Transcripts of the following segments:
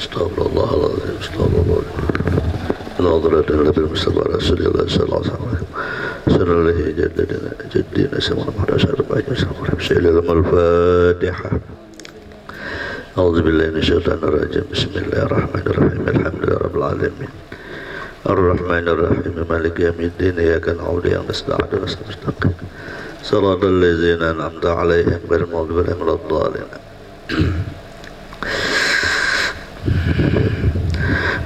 Astagfirullahaladzim. Astagfirullahaladzim. Nabi Mustafa Rasulullah sallallahu alaihi wasallam. Sallallahu jaddina sama Muhammad sallallahu alaihi wasallam. Al-Fatihah. A'udzu billahi minasyaitonir rajim. Bismillahirrahmanirrahim. Alhamdulillahirabbil alamin. Ar-Rahmanir Rahim. Maliki yaumiddin. Iyyaka na'budu wa iyyaka nasta'in. Ihdinas siratal mustaqim. Shiratal ladzina an'amta 'alaihim ghairil maghdubi 'alaihim waladdallin.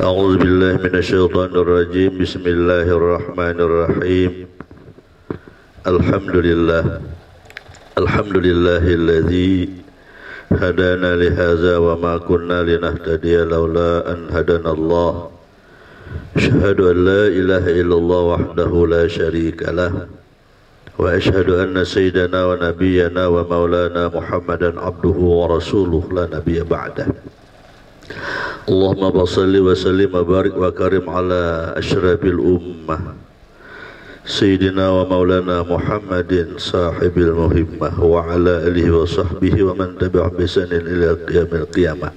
A'udzu billahi minasyaitonir rajim. Bismillahirrahmanirrahim. Alhamdulillahilladzi hadana li hadza wa ma kunna linahtadiya laula an hadanallah. Asyhadu an la ilaha illallah wahdahu la syarika lah wa asyhadu anna sayyidana wa nabiyyana wa maulana Muhammadan abduhu wa rasuluh la nabiyya ba'dah. Allahumma basalli wa sallim wa barik wa karim ala asyrafil ummah Sayyidina wa maulana Muhammadin sahibil muhimmah wa ala alihi wa sahbihi wa man tabi'ah bisanin ila qiyamil qiyamah.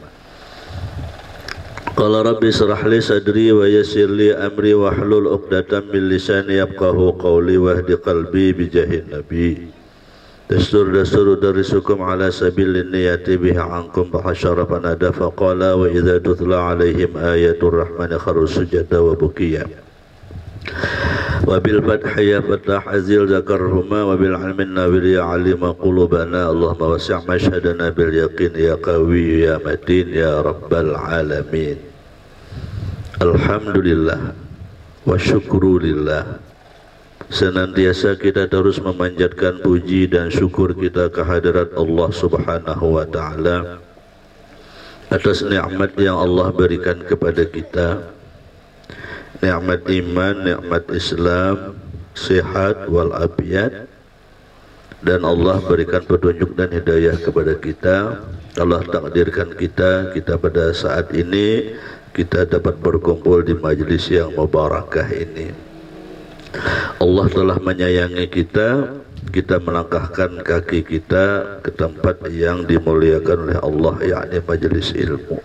Qala rabbi shrah li sadri wa yassir li amri wa hlul 'uqdatam min lisani yafqahu qawli wahdi qalbi bi jahin nabi. Dastur darisukum ala sabilin niyati biha ankum bahashara fanada faqala wa idha tutla alaihim ayatul rahmani kharu sujada wa bukiya wa bil fathaya fatah azil zakarhuma wa bil almin nawir ya alima qulubana Allahumma wasi' mashhadana bil yaqin ya qawi ya matin ya rabbal alamin. Alhamdulillah wa syukrulillah. Senantiasa kita terus memanjatkan puji dan syukur kita kehadirat Allah Subhanahu wa ta'ala atas nikmat yang Allah berikan kepada kita, nikmat iman, nikmat Islam, sehat walafiat, dan Allah berikan petunjuk dan hidayah kepada kita. Allah takdirkan kita pada saat ini kita dapat berkumpul di majlis yang mubarakah ini. Allah telah menyayangi kita, kita melangkahkan kaki kita ke tempat yang dimuliakan oleh Allah, yakni majelis ilmu.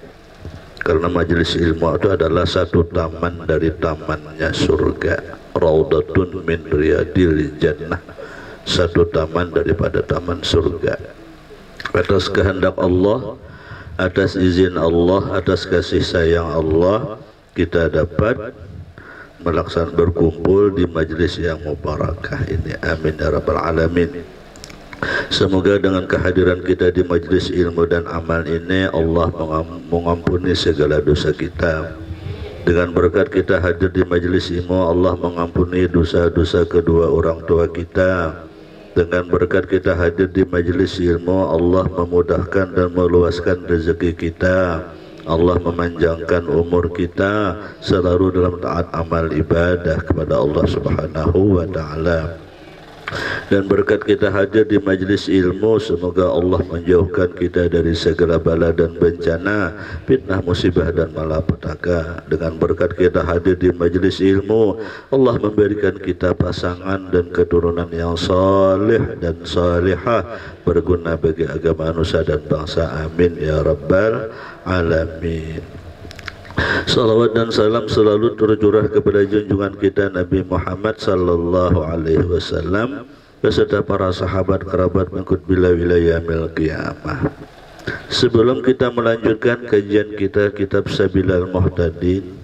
Karena majelis ilmu itu adalah satu taman dari tamannya surga, Raudatun min riyadil jannah, satu taman daripada taman surga. Atas kehendak Allah, atas izin Allah, atas kasih sayang Allah, kita dapat melaksanakan berkumpul di majlis yang mubarakah ini. Amin ya rabbal alamin. Semoga dengan kehadiran kita di majlis ilmu dan amal ini Allah mengampuni segala dosa kita. Dengan berkat kita hadir di majlis ilmu, Allah mengampuni dosa-dosa kedua orang tua kita. Dengan berkat kita hadir di majlis ilmu, Allah memudahkan dan meluaskan rezeki kita. Allah memanjangkan umur kita selalu dalam taat amal ibadah kepada Allah Subhanahu wa ta'ala. Dan berkat kita hadir di majlis ilmu, semoga Allah menjauhkan kita dari segala bala dan bencana, fitnah, musibah dan malapetaka. Dengan berkat kita hadir di majlis ilmu, Allah memberikan kita pasangan dan keturunan yang salih dan salihah, berguna bagi agama manusia dan bangsa. Amin ya rabbal alamin. Salawat dan salam selalu tercurah kepada junjungan kita Nabi Muhammad sallallahu alaihi wasallam beserta para sahabat, kerabat, mengikut bila yaumil qiyamah. Sebelum kita melanjutkan kajian kita kitab Sabilal Muhtadin,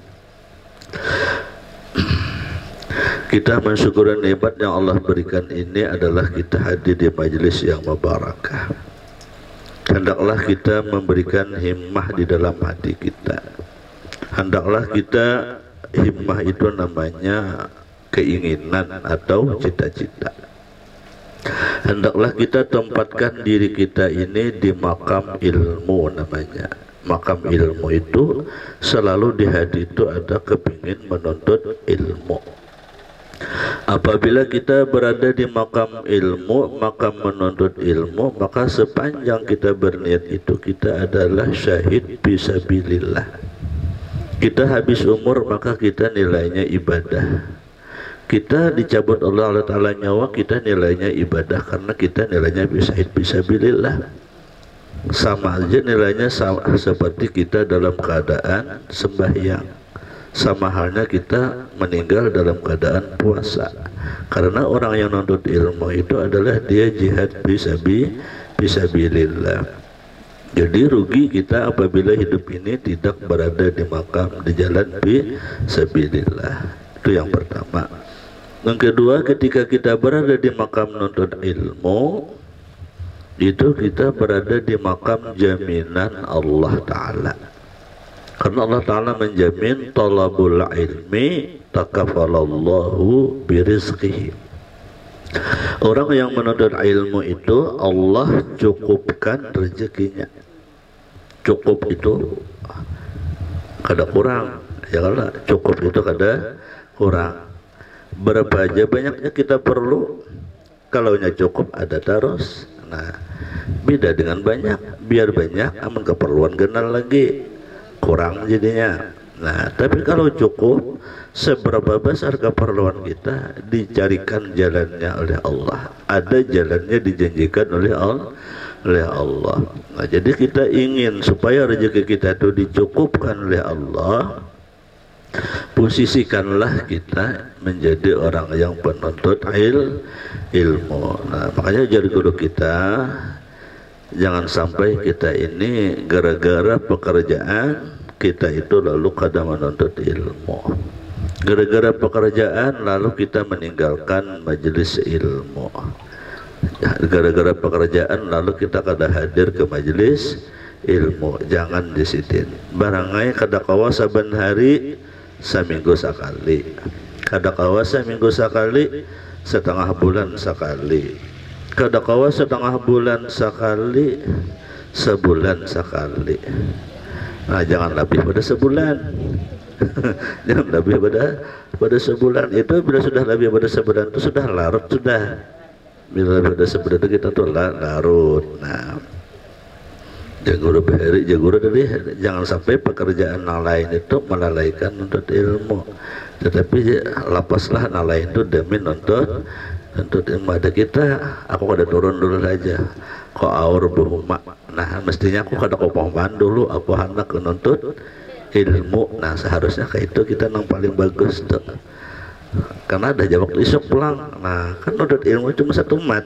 kita mensyukuri nikmat yang Allah berikan ini adalah kita hadir di majelis yang mubarakah. Hendaklah kita memberikan himmah di dalam hati kita. Hendaklah kita, himmah itu namanya keinginan atau cita-cita. Hendaklah kita tempatkan diri kita ini di makam ilmu namanya. Makam ilmu itu selalu di hati itu ada kepingin menuntut ilmu. Apabila kita berada di makam ilmu, makam menuntut ilmu, maka sepanjang kita berniat itu kita adalah syahid fisabilillah. Kita habis umur maka kita nilainya ibadah. Kita dicabut Allah Ta'ala nyawa, kita nilainya ibadah karena kita nilainya syahid fisabilillah. sama aja nilainya, sama seperti kita dalam keadaan sembahyang, sama halnya kita meninggal dalam keadaan puasa. Karena orang yang nuntut ilmu itu adalah dia jihad fisabilillah. Jadi rugi kita apabila hidup ini tidak berada di makam di jalan fisabilillah. Itu yang pertama. Yang kedua, ketika kita berada di makam nuntut ilmu, itu kita berada di makam jaminan Allah Ta'ala. Karena Allah Ta'ala menjamin talabul ilmi takafalallahu birizqihi. Orang yang menuntut ilmu itu Allah cukupkan rezekinya. Cukup itu kada kurang, ya kalau cukup itu kada kurang. Berapa aja banyaknya kita perlu, kalaunya cukup ada terus. Nah, beda dengan banyak, biar banyak aman keperluan kenal lagi kurang jadinya. Nah, tapi kalau cukup, seberapa besar keperluan kita dicarikan jalannya oleh Allah. Ada jalannya dijanjikan oleh Allah. Nah, jadi kita ingin supaya rezeki kita itu dicukupkan oleh Allah. Posisikanlah kita menjadi orang yang penuntut ilmu. Nah, makanya jadi guru kita, jangan sampai kita ini gara-gara pekerjaan kita itu lalu kada menuntut ilmu. Gara-gara pekerjaan lalu kita meninggalkan majelis ilmu. Gara-gara pekerjaan lalu kita kada hadir ke majelis ilmu. Jangan disitin. Barangai kada kawa saben hari seminggu sekali. Kada kawa seminggu sekali, setengah bulan sekali. Kada kawa setengah bulan sekali, sebulan sekali. Nah, jangan lebih pada sebulan. Jangan lebih pada sebulan. Itu bila sudah lebih pada sebulan itu sudah larut sudah. Bila lebih pada sebulan itu kita tuh larut. Nah, jaguru beheri, jaguru tadi jangan sampai pekerjaan yang lain itu melalaikan untuk ilmu. Tetapi lapaslah yang lain itu demi untuk ilmu. Ada kita, aku kada turun dulu saja. Kok aur buhuma. Nah, mestinya aku kada kopaman dulu, aku hendak menuntut ilmu. Nah, seharusnya kayak itu kita yang paling bagus tuh. Karena ada jawab isuk pulang. Nah, kan nuntut ilmu cuma satu mat.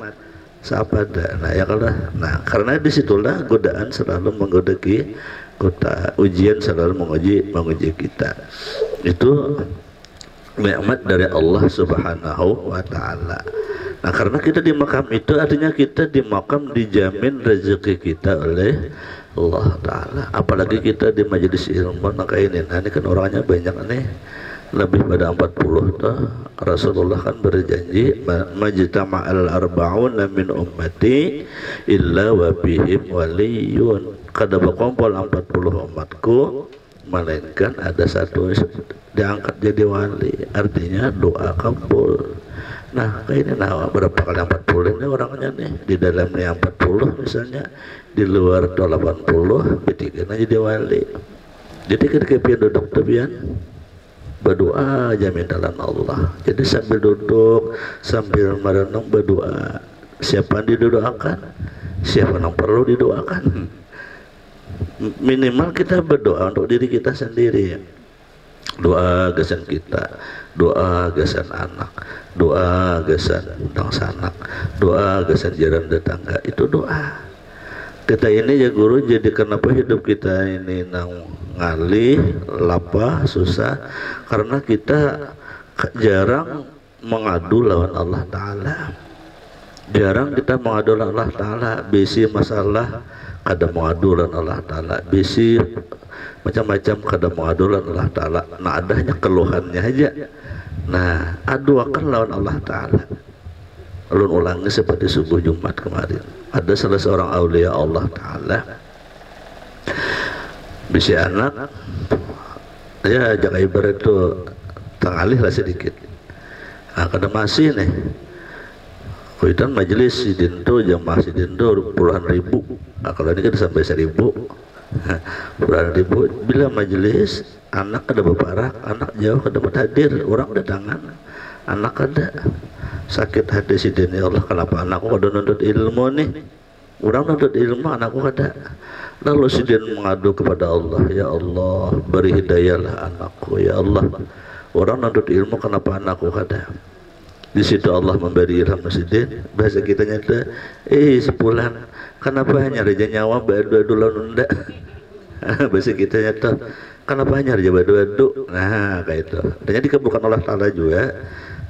Siapa ada? Nah, ya kalau karena disitulah godaan selalu menggoda kita, ujian selalu menguji kita. Itu nikmat dari Allah Subhanahu wa Ta'ala. Nah, karena kita di makam itu artinya kita di makam dijamin rezeki kita oleh Allah Ta'ala. Apalagi kita di majelis ilmu. Maka ini, nah ini kan orangnya banyak nih, lebih pada 40 tuh. Rasulullah kan berjanji, majtama'al arba'un min ummati illa wa bihim waliyun. Kada berkumpul 40 umatku melainkan ada satu diangkat jadi wali. Artinya doa kabul. Nah, kayak ini nah berapa kali 40 ini orangnya nih, di dalamnya 40 misalnya, di luar itu 80, ketiga jadi wali. Jadi ketika duduk tebian berdoa aja mintalan Allah. Jadi sambil duduk, sambil merenung berdoa. Siapa yang didoakan? Siapa yang perlu didoakan? Minimal kita berdoa untuk diri kita sendiri. Doa gesan kita, doa gesan anak, doa gesan sanak, doa gesan jiran tetangga. Itu doa. Kita ini ya guru, jadi kenapa hidup kita ini ngalih, lapah, susah? Karena kita jarang mengadu lawan Allah Ta'ala. Jarang kita mengadu lawan Allah Ta'ala. Bisi masalah kada mengadu lawan Allah Ta'ala. Bisi macam-macam kada mengadu lawan Allah Ta'ala. Nah, adanya keluhannya aja. Nah, aduakan lawan Allah Ta'ala. Ulun ulangi seperti subuh Jumat kemarin. Ada salah seorang aulia Allah Ta'ala, bisi anak, ya jaga ibarat itu tengalih lah sedikit. Nah, kada masih nih, kuitan majelis sidin tu, jamaah sidin tu puluhan ribu. Nah, kalau ini kan sampai 1000, puluhan ribu. Bila majelis, anak kada beparak, anak jauh kada hadir, orang datangan, anak kada sakit hati sidin, ya Allah kenapa anakku kada nuntut ilmu nih. Orang nuntut ilmu anakku kada. Lalu si dia mengadu kepada Allah, ya Allah beri hidayahlah anakku, ya Allah. Orang nuntut ilmu kenapa anakku kada? Di situ Allah memberi ilham Sidin. Bahasa kita nyata, sepulan kenapa hanya raja nyawa badu-adu lawan unda. Bahasa kita nyata, kenapa hanya raja badu-adu. Nah kayak itu. Dan jadi bukan Allah Ta'ala juga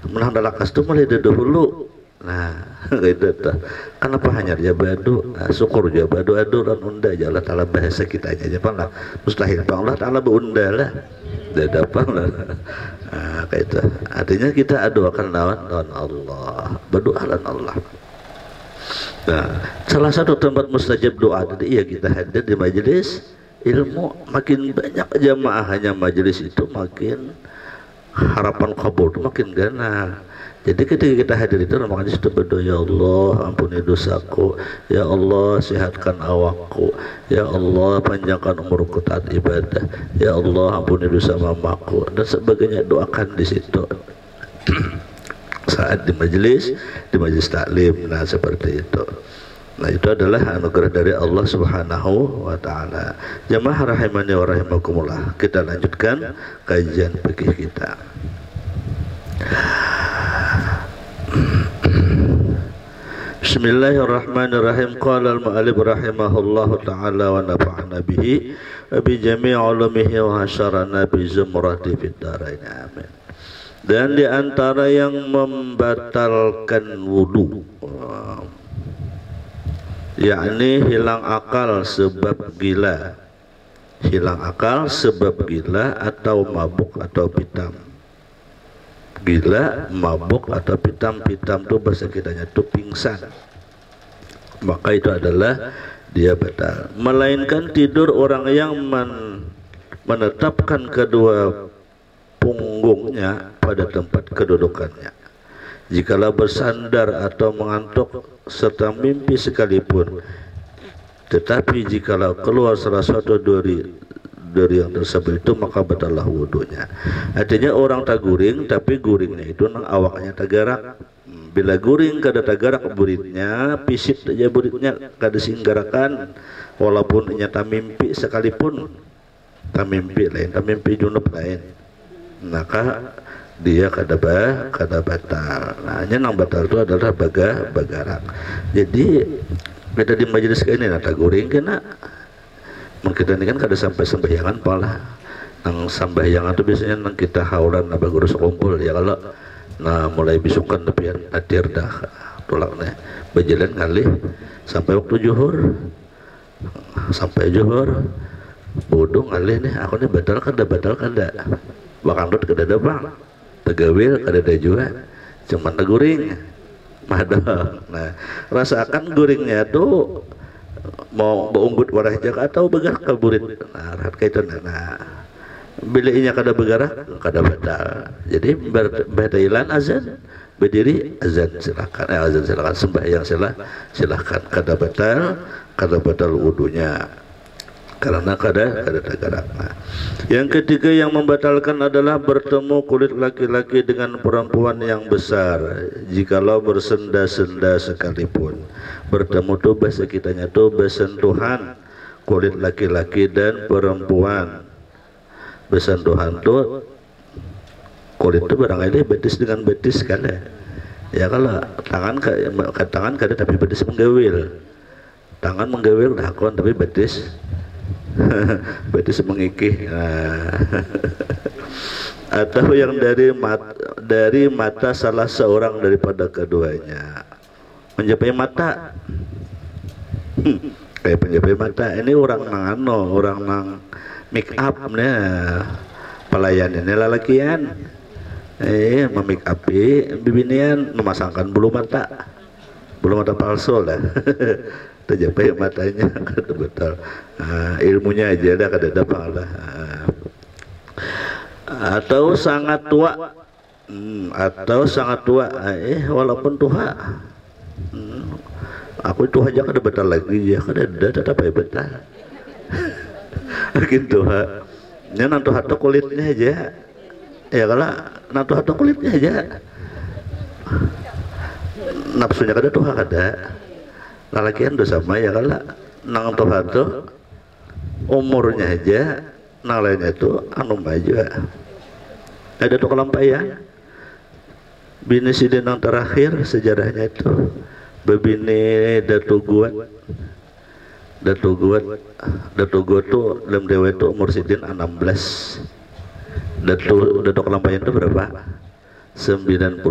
menang dalakas itu mulai dahulu. Nah kayak itu. Kenapa hanya raja badu. Nah, syukur aja badu-adu dan unda aja Allah Ta'ala bahasa kita aja lah. Mustahil Allah Ta'ala beunda lah. Tidak dapat lah. Nah, kayak itu. Artinya kita aduakan lawan Allah, berdoa lawan Allah. Nah, salah satu tempat mustajab doa tadi ya kita hadir di majelis ilmu. Makin banyak jamaahnya majelis itu, makin harapan kabul itu makin gana. Jadi ketika kita hadir itu makanya situ berdoa, ya Allah ampuni dosaku, ya Allah sehatkan awakku, ya Allah panjangkan umurku taat ibadah, ya Allah ampuni dosa mamaku dan sebagainya, doakan di situ. Saat di majelis taklim, nah seperti itu. Nah itu adalah anugerah dari Allah Subhanahu wa Ta'ala. Jamaah rahimani wa rahimakumullah, kita lanjutkan kajian fikih kita. Bismillahirrahmanirrahim. Qala al-mu'allif rahimahullahu ta'ala wa nafa'ana bihi bi jami' ulumihi wa hasyarana bi zumrati fid dharain. Amin. Dan di antara yang membatalkan wudu, yakni hilang akal sebab gila. Hilang akal sebab gila atau mabuk atau pitam. Gila, mabuk atau pitam-pitam itu bahasa kitanya itu pingsan, maka itu adalah dia batal. Melainkan tidur orang yang menetapkan kedua punggungnya pada tempat kedudukannya. Jikalau bersandar atau mengantuk serta mimpi sekalipun, tetapi jikalau keluar salah satu dari yang tersebut itu maka batallah wudunya. Artinya orang tak guring tapi guringnya itu nang awaknya tagarak. Bila guring kada tagarak buritnya, pisit aja buritnya kada singgarakan, walaupun nyata mimpi sekalipun. Tak mimpi lain, tak mimpi junub lain, maka dia kada batal. Nah hanya nang batal itu adalah bagarak. Jadi kita di majelis kayak ini nata guring kena. Kita ini kan kada sampai sembahyangan pala. Nang sembahyangan itu biasanya nang kita haulan naba guru sekumpul ya, kalau nah mulai bisukan tapi hadir dah tulaknya berjalan kali sampai waktu zuhur. Sampai zuhur bodoh ngalih nih aku nih batal kada bakal dut kada ada bang tegawil kada ada juga cuman teguring madang. Nah rasakan guringnya tuh mau beunggut warah jak atau begarak ke burit. Nah rahat kaitan. Nah bila inya kada begarak kada batal. Jadi berdailan azan berdiri azan silakan, azan silakan, sembahyang silakan, kada batal wudunya karena kada tagarak. Nah, yang ketiga yang membatalkan adalah bertemu kulit laki-laki dengan perempuan yang besar jikalau bersenda-senda sekalipun. Bertemu tuh bahasa kitanya tuh bersentuhan kulit laki-laki dan perempuan. Bersentuhan tuh kulit tuh barangkali betis dengan betis kada. Ya kalau tangan kada tapi betis menggawil. Tangan menggawil dakon tapi betis betis mengikih. Nah. Atau yang dari mata salah seorang daripada keduanya. Menjapai mata, kayak penjapai mata ini orang nang make up nih pelayan ini lalakian, memake upi bibinian memasangkan bulu mata palsu lah. Terjapai matanya kada betul. Ilmunya aja dah kada ada pahala. Atau sangat tua, walaupun tua. Aku itu aja kada batal lagi ya, kada ada tetap aja batal. Gitu ha. Nya nantu hato kulitnya aja. Ya kalau nantu hato kulitnya aja. Nafsunya kada tuha kada. lalakian dosa sama ya kalau nang Tuhan tuh umurnya aja nang lainnya itu anu maju ada tuh kelampayan bini sidin yang terakhir sejarahnya itu bebini Datu Guat tuh dalam dewa itu umur sidin 16 Datu kelampayan itu berapa 91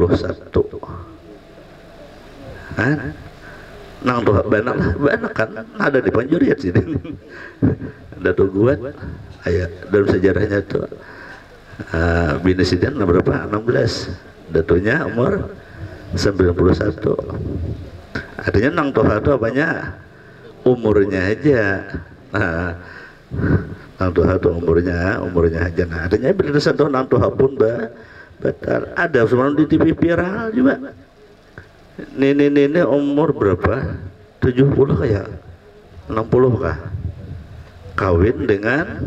nang tuh banyak kan ada di Panjuriat sini Datu Guat ayah dalam sejarahnya tuh bini sidin berapa 16 Datunya umur 91 artinya nang tuh itu apanya umurnya aja nang tuh itu umurnya aja nah artinya berdasarkan tuh nang tuh pun batal ada semalam di TV viral juga ini umur berapa 70 kayak 60 kah kawin dengan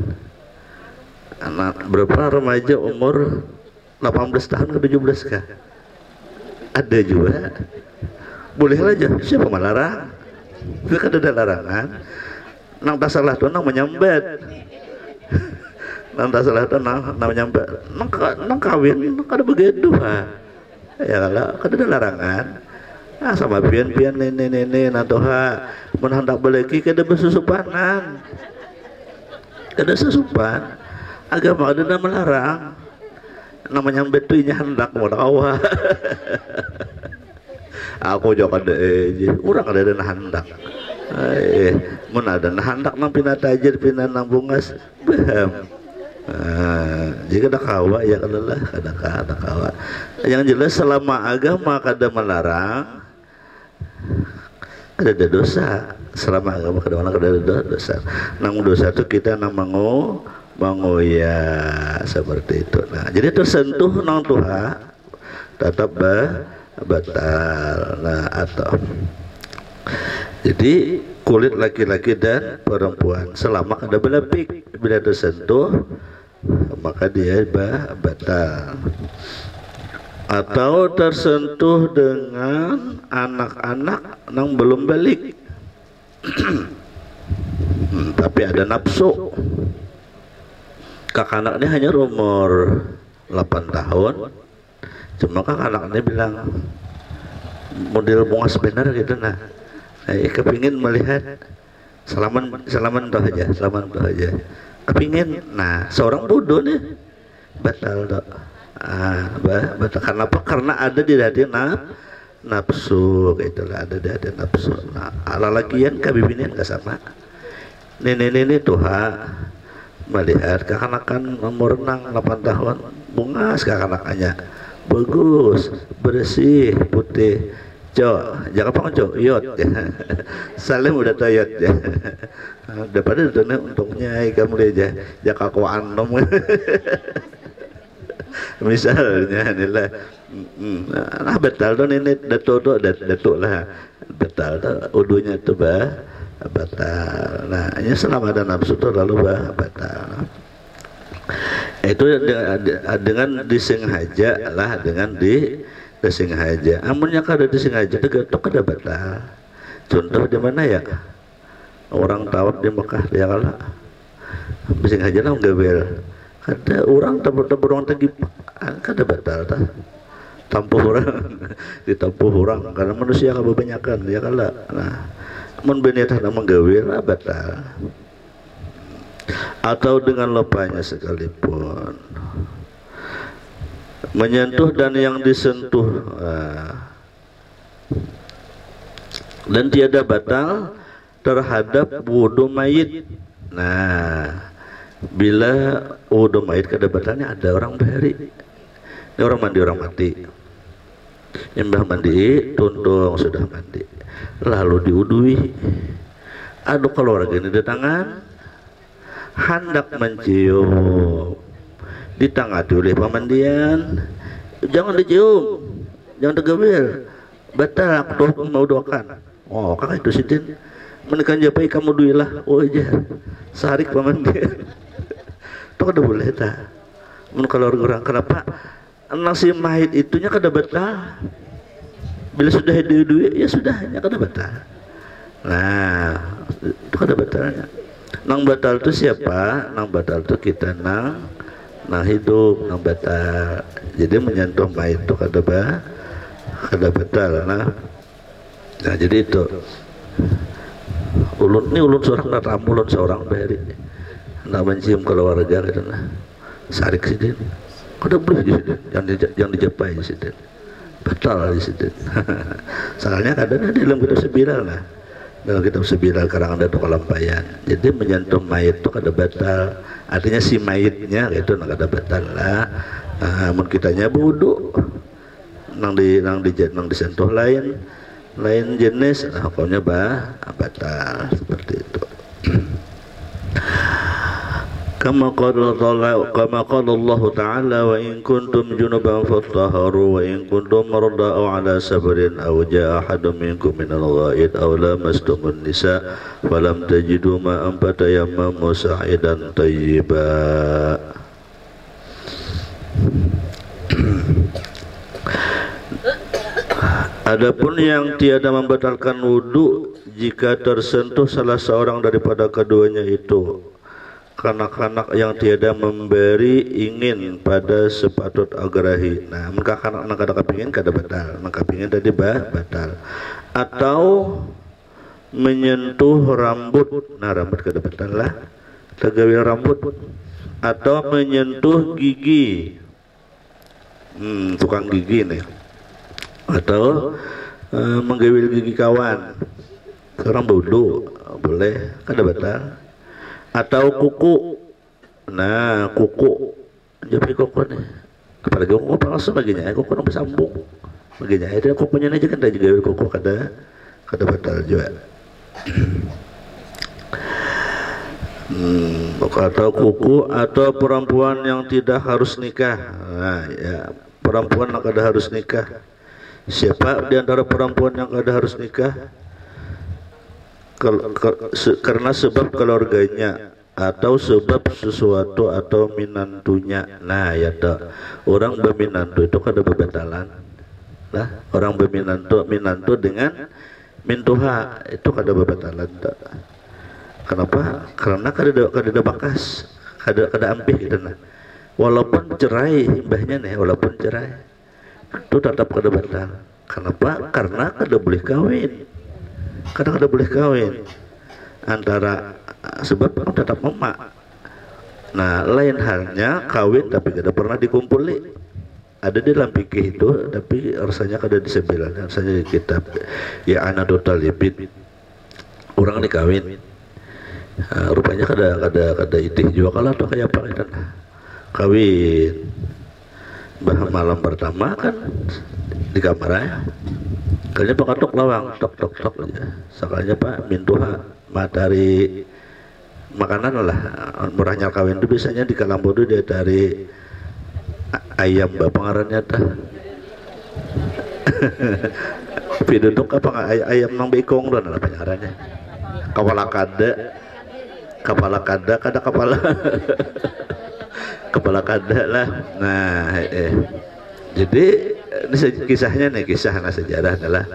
anak berapa remaja umur 18 tahun ke 17 kah ada juga boleh aja siapa melarang itu kan ada larangan nang tak salah tuh nang menyambat nang tak salah tuh nang menyambat nang kawin nang kada begitu ya kalau kada ada larangan sama pian ini natoha mun hendak beleki kada bersusupanan kada sesupan agama ada melarang namanya betuinya hendak mau awal aku juga ada orang ada hendak mun ada hendak nang pinatajir pinan nang bungas paham jika ada kawa ya kadalah kada kawa yang jelas selama agama kada melarang ada dosa selama agama kada ada dosa nang dosa itu kita nang mangu ya seperti itu nah jadi tersentuh nang Tuhan tetap batal nah atau jadi kulit laki-laki dan perempuan selama ada belepik bila tersentuh maka dia batal atau tersentuh dengan anak-anak yang belum balik tapi ada nafsu kakak anaknya hanya umur 8 tahun cuma kakak anaknya bilang model bungas benar gitu nah kepingin melihat salaman tuh aja kepingin nah seorang bodoh nih batal tuh batal karena apa karena ada di hati nafsu itulah ada di hati nafsu nah ala lagian kabibinian gak sama ini Tuhan melihat kekanakan umur 8 tahun bungas kekanakannya bagus bersih putih cok jangan apa cok yot salim udah toyot ya daripada itu untungnya kamu aja jaka kau anom misalnya inilah nah betal tuh ini datuk lah betal tuh udunya tuh batal nah ini selama ada nafsu tuh lalu batal itu dengan disengaja lah dengan disengaja amunnya kada disengaja itu kada batal contoh di mana ya orang tawat di Mekah dia kalah disengaja lah gabel kada orang tabur orang tagi kada batal tampuh orang ditampuh orang karena manusia kebanyakan dia kalah nah mun benetah menggawir batal atau dengan lupanya sekalipun menyentuh dan yang disentuh dan tiada batal terhadap wudu mayit nah bila wudu mayit kada batalnya ada orang bahari ini orang mati nyembah mandi tuntung sudah mandi lalu diudui aduh keluarga ini di tangan hendak mencium ditangati oleh pemandian jangan dicium jangan digawil batal aku mau doakan oh kakak itu sitin menekan japai kamu duilah oh iya sehari pemandian itu kada boleh tak kalau orang kenapa nasi mahid itunya kada batal bila sudah duit ya sudahnya kada batal Nah, itu kada batalnya. Nang batal itu siapa? Nang batal itu kita nang hidup, nang batal. Jadi menyentuh mayit itu kada batal. Nah, jadi itu ulun seorang tamu, ulun seorang beri nak mencium keluarga gitu nah. Sarik sidin. Kada boleh yang dijapai sidin. Batal di sidin. Soalnya kadang di dalam kitab sebiral nah. Dalam kitab sebiral karangan Datuk Kalampayan. Jadi menyentuh mayit itu kada batal. Artinya si mayitnya itu kada batal lah. Mun kitanya wudu nang disentuh lain jenis, hukumnya batal seperti itu. Kama qala Allah Ta'ala wa in kuntum junuban fattaharu wa in kuntum marda aw ala safarin aw jaa ahadun minkum minal ghaid aw lamastumun nisa falam tajidu ma'an fatayammamu sa'idan thayyiba. Adapun yang tiada membatalkan wudu jika tersentuh salah seorang daripada keduanya itu kanak-kanak yang tiada memberi ingin pada sepatut agrahi. Nah, maka kanak-kanak kada kepingin kada batal, maka kepingin tadi batal. Atau menyentuh rambut, nah rambut kada batal lah, tegawil rambut. Atau menyentuh gigi, tukang gigi nih. Atau menggawil gigi kawan, seorang wudu boleh kada batal. Atau kuku, nah kuku jadi kuku nih, apalagi kuku palsu baginya, kuku nang bersambung baginya, itu kukunya aja kan juga kuku kada batal juga. Atau kuku atau perempuan yang tidak harus nikah. Nah ya, perempuan yang kada harus nikah. Siapa di antara perempuan yang kada harus nikah? Karena sebab keluarganya atau sebab sesuatu atau minantunya. Nah ya tak, orang berminantu itu kada bebatalan lah. Orang berminantu dengan mintuha itu kada bebatalan tak. Kenapa? Karena kada bakas, kada ampih gitu nah. Walaupun cerai imbahnya nih, walaupun cerai itu tetap kada batal. Kenapa? Karena kada boleh kawin. Kada boleh kawin antara sebab tetap emak. Nah lain halnya kawin tapi kada pernah dikumpuli. Ada di dalam fikih itu tapi rasanya kada disebilan, rasanya di kitab ya Anadul Talibin orang dikawin. Rupanya kada itih juga kalau atau kayak apa kan kawin malam pertama kan di kamarnya. Kalian pak tok lawang tok aja. Sakalnya pak mintuha matahari makanan lah. Murahnya kawin itu biasanya di Kalambodo dia dari ayam bapangarannya tah. Piduduk apa ayam nang bekong dan apa ngarannya? Kepala kada kepala kada lah. Nah jadi ini kisahnya nih, kisah sejarah adalah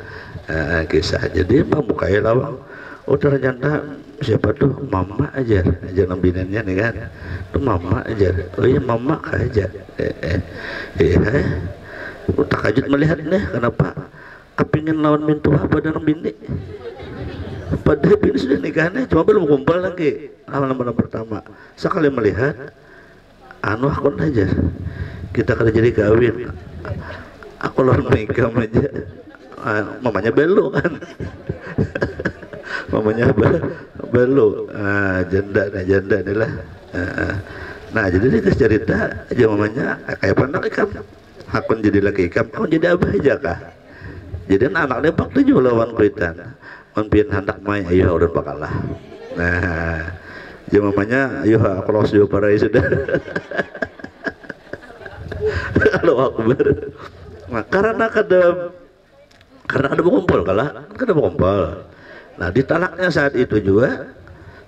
kisah. Jadi pamukaya lawang, oh ternyata siapa tuh mama ajar nambinannya nih kan, tuh mama ajar. Oh iya mama ajar. Takajud melihat nih, kenapa kepingin lawan mintuha pada nambini. Padahal bini sudah nikahnya, cuma belum kumpul lagi. Malam pertama, sekali melihat, aku aja. Kita kada jadi kawin. Aku lawan nikah aja. Mamanya belo kan. Mamanya belo. Janda nih lah. Nah jadi dia cerita aja mamanya kayak pandang ikam. Hakun jadi laki ikam, kau jadi abah aja kah? Jadi anak-anaknya waktu juga lawan kuitan. Onpin hendak main, ayo udah bakalah. Nah, jadi mamanya, ayo aku los juga para sudah. Kalau akbar. Nah, karena ada berkumpul kada berkumpul. Nah, ditalaknya saat itu juga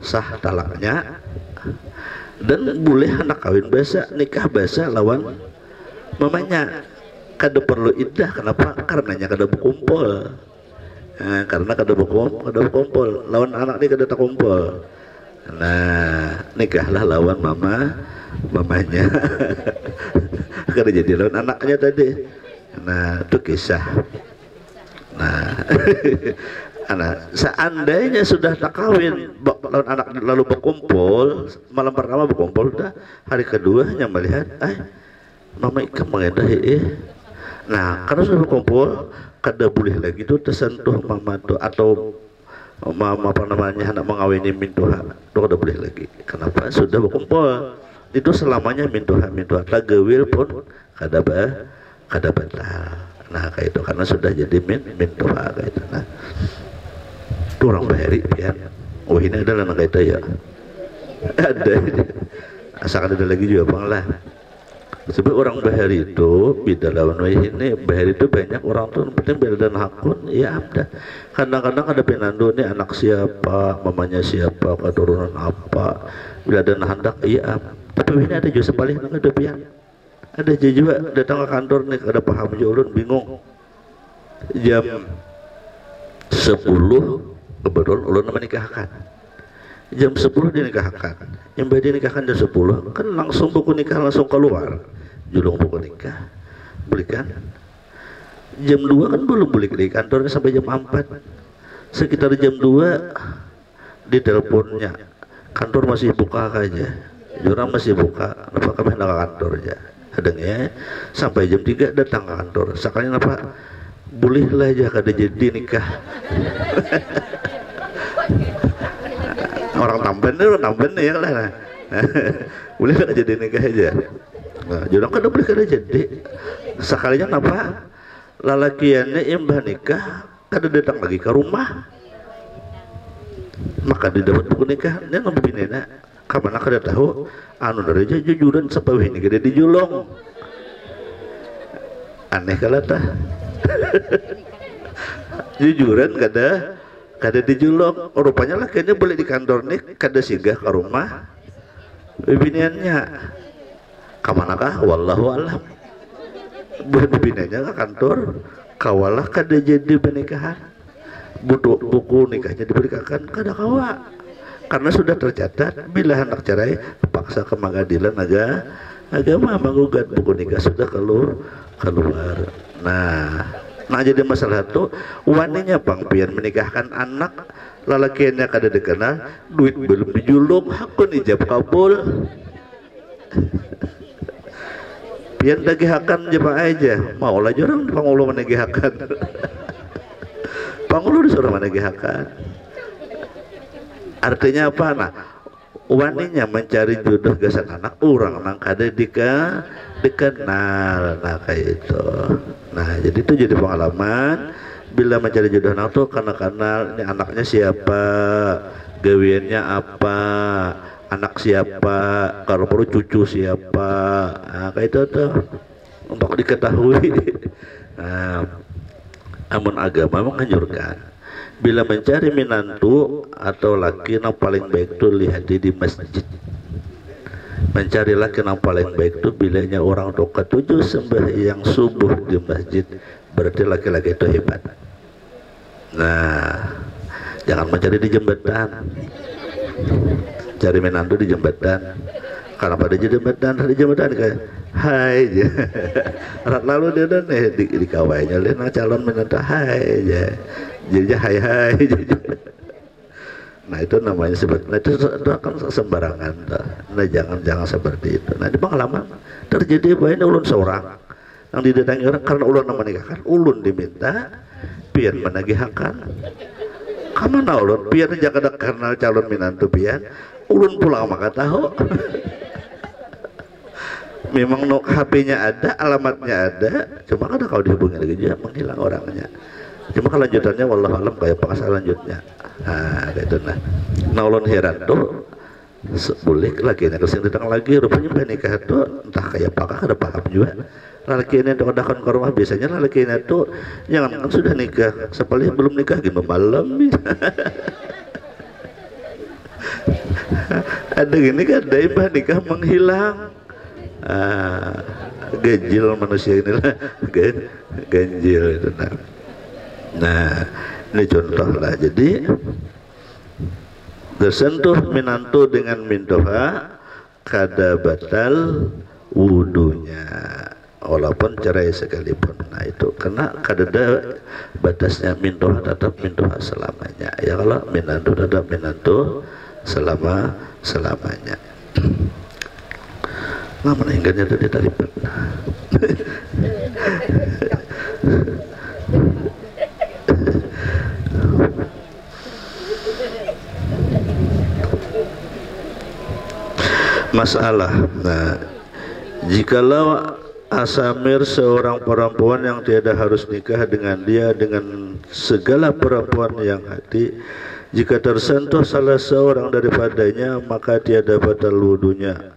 sah talaknya dan boleh anak kawin biasa, nikah biasa lawan mamanya. Kada perlu iddah, kenapa? Karenanya kada berkumpul. Karena kada berkumpul lawan anak ni kada tak kumpul. Nah nikahlah lawan mamanya kada jadi lawan anaknya tadi. Nah itu kisah. Nah anak seandainya sudah tak kawin lawan anak lalu berkumpul malam pertama berkumpul dah hari keduanya melihat mama ikan mengendah nah karena sudah berkumpul kada boleh lagi tu tersentuh mama tu atau mama apa namanya anak mengawini mintuha tu kada boleh lagi. Kenapa? Sudah berkumpul itu selamanya mintuha tagawil pun kada batal. Nah kayak itu karena sudah jadi mintuha kayak itu. Nah itu orang Bahari ya. Oh ini adalah anak kita ya. Ada asalkan ada lagi juga bang lah. Sebab orang Bahari itu beda lawan ini. Bahari itu banyak orang tuh penting beda dan hakun ya ada. Kadang-kadang ada penandu ini anak siapa, mamanya siapa, keturunan apa, bila ada hendak iya. Tapi ini ada juga sebaliknya ada pian. Ada juga datang ke kantor nih kada paham ulun bingung. Jam 10 kebetulan ulun menikahkan. Jam 10 dinikahkan. Yang bayi dinikahkan jam 10 kan langsung buku nikah langsung keluar. Julung buku nikah. Belikan. Jam 2 kan belum boleh di kantornya sampai jam 4. Sekitar jam 2 di teleponnya. Kantor masih buka aja. Jurang masih buka. Kenapa kami hendak ke kantor aja. Adanya sampai jam 3 datang ke kantor. Sekalian apa? Bolehlah aja kada jadi nikah. Orang tamben ya lah. Boleh kada jadi nikah aja. Nah, jurang kada boleh kada jadi. Sekalian apa? Lalakiannya imbah nikah kada datang lagi ke rumah. Maka didapat buku nikah dia ngambil binena. Kamana kada tahu anu dari aja jujuran sepawih ini kada dijulung. Aneh kala tah. Jujuran kada dijulung. Rupanya lah kayaknya boleh di kantor nih kada singgah ke rumah bibiniannya. Kamanakah wallahu alam. Bibiniannya ke kantor kawalah kada jadi pernikahan. Buku nikahnya diberikan kada kawa. Karena sudah tercatat bila hendak cerai paksa ke pengadilan agama menggugat buku nikah sudah keluar. Nah jadi masalah itu waninya bang pian menikahkan anak lalakiannya kada dikenal duit belum dijulung hakun ijab kabul pian dagihakan jemaah aja maulah jorang pangulo menagihakan pangulo disuruh menagihakan. Artinya apa? Nah, waninya mencari jodoh gasan anak orang nang kada dikenal. Nah kayak itu. Nah jadi itu jadi pengalaman bila mencari jodoh anak tuh karena kenal ini anaknya siapa, gawiannya apa, anak siapa, kalau perlu cucu siapa. Nah kayak itu tuh untuk diketahui. Nah, amun agama menganjurkan bila mencari minantu atau laki yang paling baik itu lihat di masjid. Mencari laki yang paling baik itu bilanya orang tuh ketujuh sembahyang subuh di masjid, berarti laki-laki itu hebat. Nah, jangan mencari di jembatan. Cari minantu di jembatan. Karena pada di jembatan kayak hai aja. Lalu dia dan di kawainya lihat calon minantu hai aja. Jadi hai. Nah itu namanya sebetulnya itu akan sembarangan. Nah jangan seperti itu. Nah di pengalaman terjadi banyak ulun seorang yang didatangi orang karena ulun menikahkan, ulun diminta pian menagihkan. Kamana ulun pian jangan kenal calon minantu pian, ulun pulang maka tahu. Memang HP-nya ada, alamatnya ada, cuma kadang kalau dihubungi lagi dia menghilang orangnya. Cuma kelanjutannya wallahu alam kayak apa selanjutnya. Nah kayak itu nah ulun heran tuh boleh lagi nih kesini datang lagi rupanya menikah tuh entah kayak apakah ada paham juga laki ini datang ke rumah biasanya laki ini tuh jangan kan sudah nikah sepalih belum nikah gimana malam ada gini kan daibah nikah menghilang. Ganjil manusia inilah ganjil itu. Nah Ini contoh lah. Jadi tersentuh minantu dengan mintoha kada batal wudunya, walaupun cerai sekalipun. Nah itu karena kada ada batasnya, mintoha tetap mintoha selamanya. Ya kalau minantu tetap minantu selamanya. Nggak meninggalnya tadi taripan. Masalah. Nah, jikalau asamir seorang perempuan yang tiada harus nikah dengan dia dengan segala perempuan yang hati, jika tersentuh salah seorang daripadanya maka tiada batal wudunya.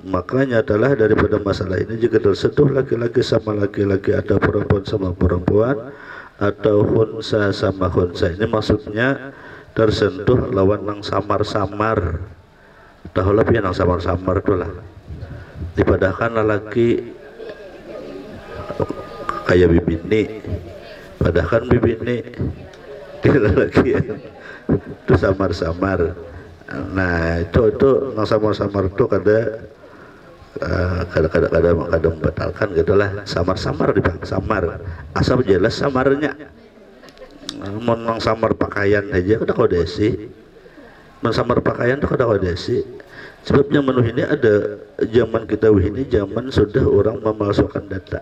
Makanya adalah daripada masalah ini, jika tersentuh laki-laki sama laki-laki atau perempuan sama perempuan atau hunsa sama hunsa, ini maksudnya tersentuh lawan nang samar-samar. Tahu lebih nang samar-samar tu lah. Dipadahkan lelaki kayak bibini, padahkan bibini lelaki itu samar-samar. Nah itu nang samar-samar tu kadang membatalkan gitulah. Samar-samar dibang samar, asal jelas samarnya. Nang samar pakaian aja kada kodesi. Samar pakaian tuh kada kodesi. Sebab zaman ini ada, zaman kita ini zaman sudah orang memalsukan data.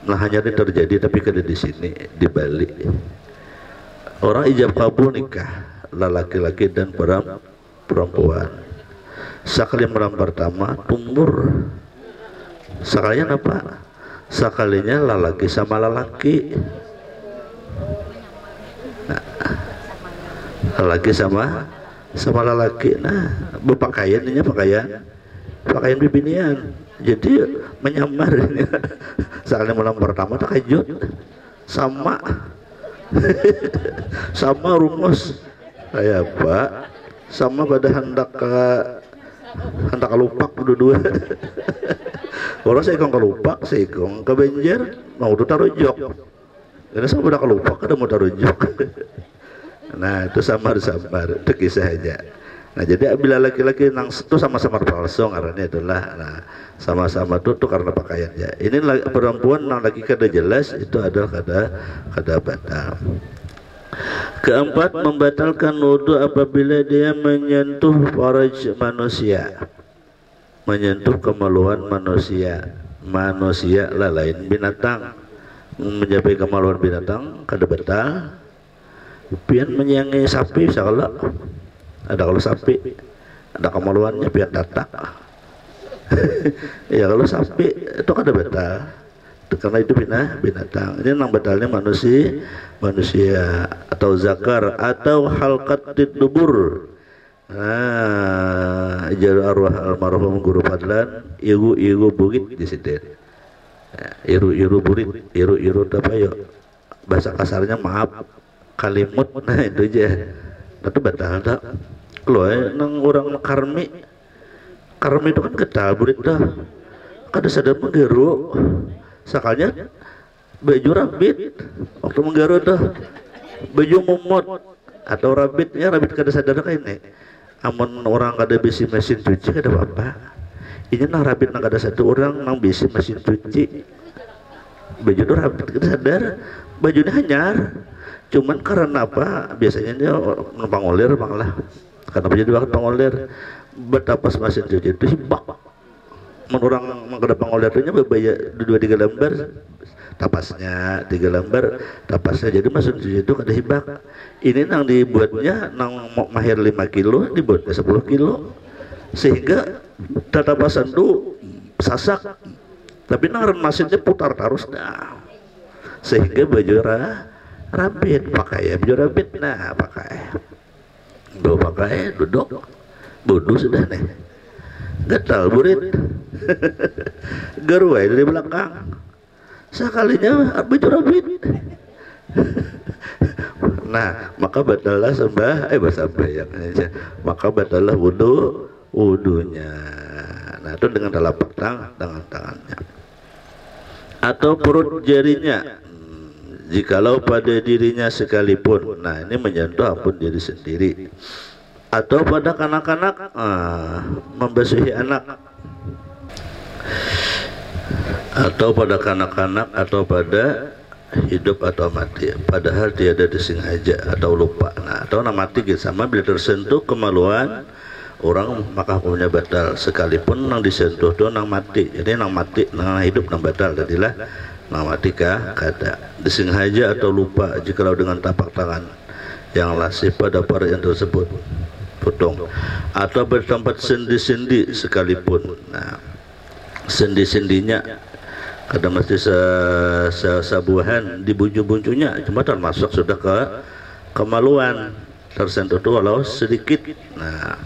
Nah hanya ini terjadi tapi kada di sini, di Bali. Orang ijab kabul nikah laki-laki dan perempuan. Sekali malam pertama tumbur. Sekalinya apa? Sekalinya lelaki sama lelaki. Nah, lelaki sama lelaki. Nah, berpakaian ini pakaian bibinian. Jadi menyamar ini. Sekali malam pertama tak kejut sama sama rumus kayak apa? Sama pada hendak lupak dua-dua. Orang saya kong kelupak, saya kong kebenjer, mau tuh taruh jok. Karena sama pada kelupak, ada mau taruh jok. Nah itu samar-samar, itu kisah aja. Nah jadi bila laki-laki nang itu sama-sama palsu karena itulah. Nah sama-sama tuh karena pakaiannya. Ini perempuan nang laki kada jelas itu adalah kada batal. Keempat, membatalkan wudu apabila dia menyentuh faraj manusia, menyentuh kemaluan manusia. Manusia lah lain binatang. Mencapai kemaluan binatang kada batal. Pian menyangi sapi segala. Ada kalau sapi ada kemaluannya pian tatak. Ya kalau sapi itu kada batal. Karena itu binatang. Ini nang batalnya manusia atau zakar atau halqat dubur. Nah, jar arwah almarhum guru Fadlan, iru bukit di situ. Iru burit, iru apa ya? Bahasa kasarnya maaf, kalimut. Nah itu aja. Itu batal tak? Kalau nang orang karmi itu kan ketal burit dah. Kada sadar menggeru. Sakalnya baju rabit waktu menggaru tuh baju mumut atau rabitnya rabit kada sadar kayak ini. Amun orang kada bisi mesin cuci kada apa-apa. Ini nang rabit nang kada satu orang nang bisi mesin cuci baju tuh rabit kada sadar bajunya hanyar. Cuman karena apa? Biasanya dia numpang olir malah karena baju waktu pangolir betapas mesin cuci itu hibak. Orang mengkada pangolirnya berbaya 2-3 lembar tapasnya, 3 lembar tapasnya, jadi masuk cuci itu kada hibak. Ini nang dibuatnya nang mahir 5 kilo dibuatnya 10 kilo sehingga tatapasan itu sasak, tapi nang mesinnya putar terus dah sehingga baju rabit pakai baju rabit. Nah pakai duduk bodoh sudah nih gatal burit garuai dari belakang sekalinya baju rabit. Nah maka batalah maka batalah wudunya. Nah itu dengan telapak tangannya atau perut jarinya. jikalau pada dirinya sekalipun. Nah, ini menyentuh ampun diri sendiri. Atau pada kanak-kanak, membasuhi anak. Atau pada kanak-kanak, atau pada hidup atau mati, padahal tiada disengaja atau lupa. Nah, atau mati gitu, sama bila tersentuh kemaluan orang maka hukumnya batal, sekalipun nang disentuh tu nang mati. Jadi nang mati, nang hidup, nang batal. Jadilah nang mati kah kada disengaja atau lupa, jikalau dengan tapak tangan yang lasih pada part yang tersebut potong, atau bertempat sendi-sendi sekalipun. Nah, sendi-sendinya kada mesti sabuhan di buncu-buncunya, cuma termasuk sudah ke kemaluan, tersentuh tu walau sedikit. Nah,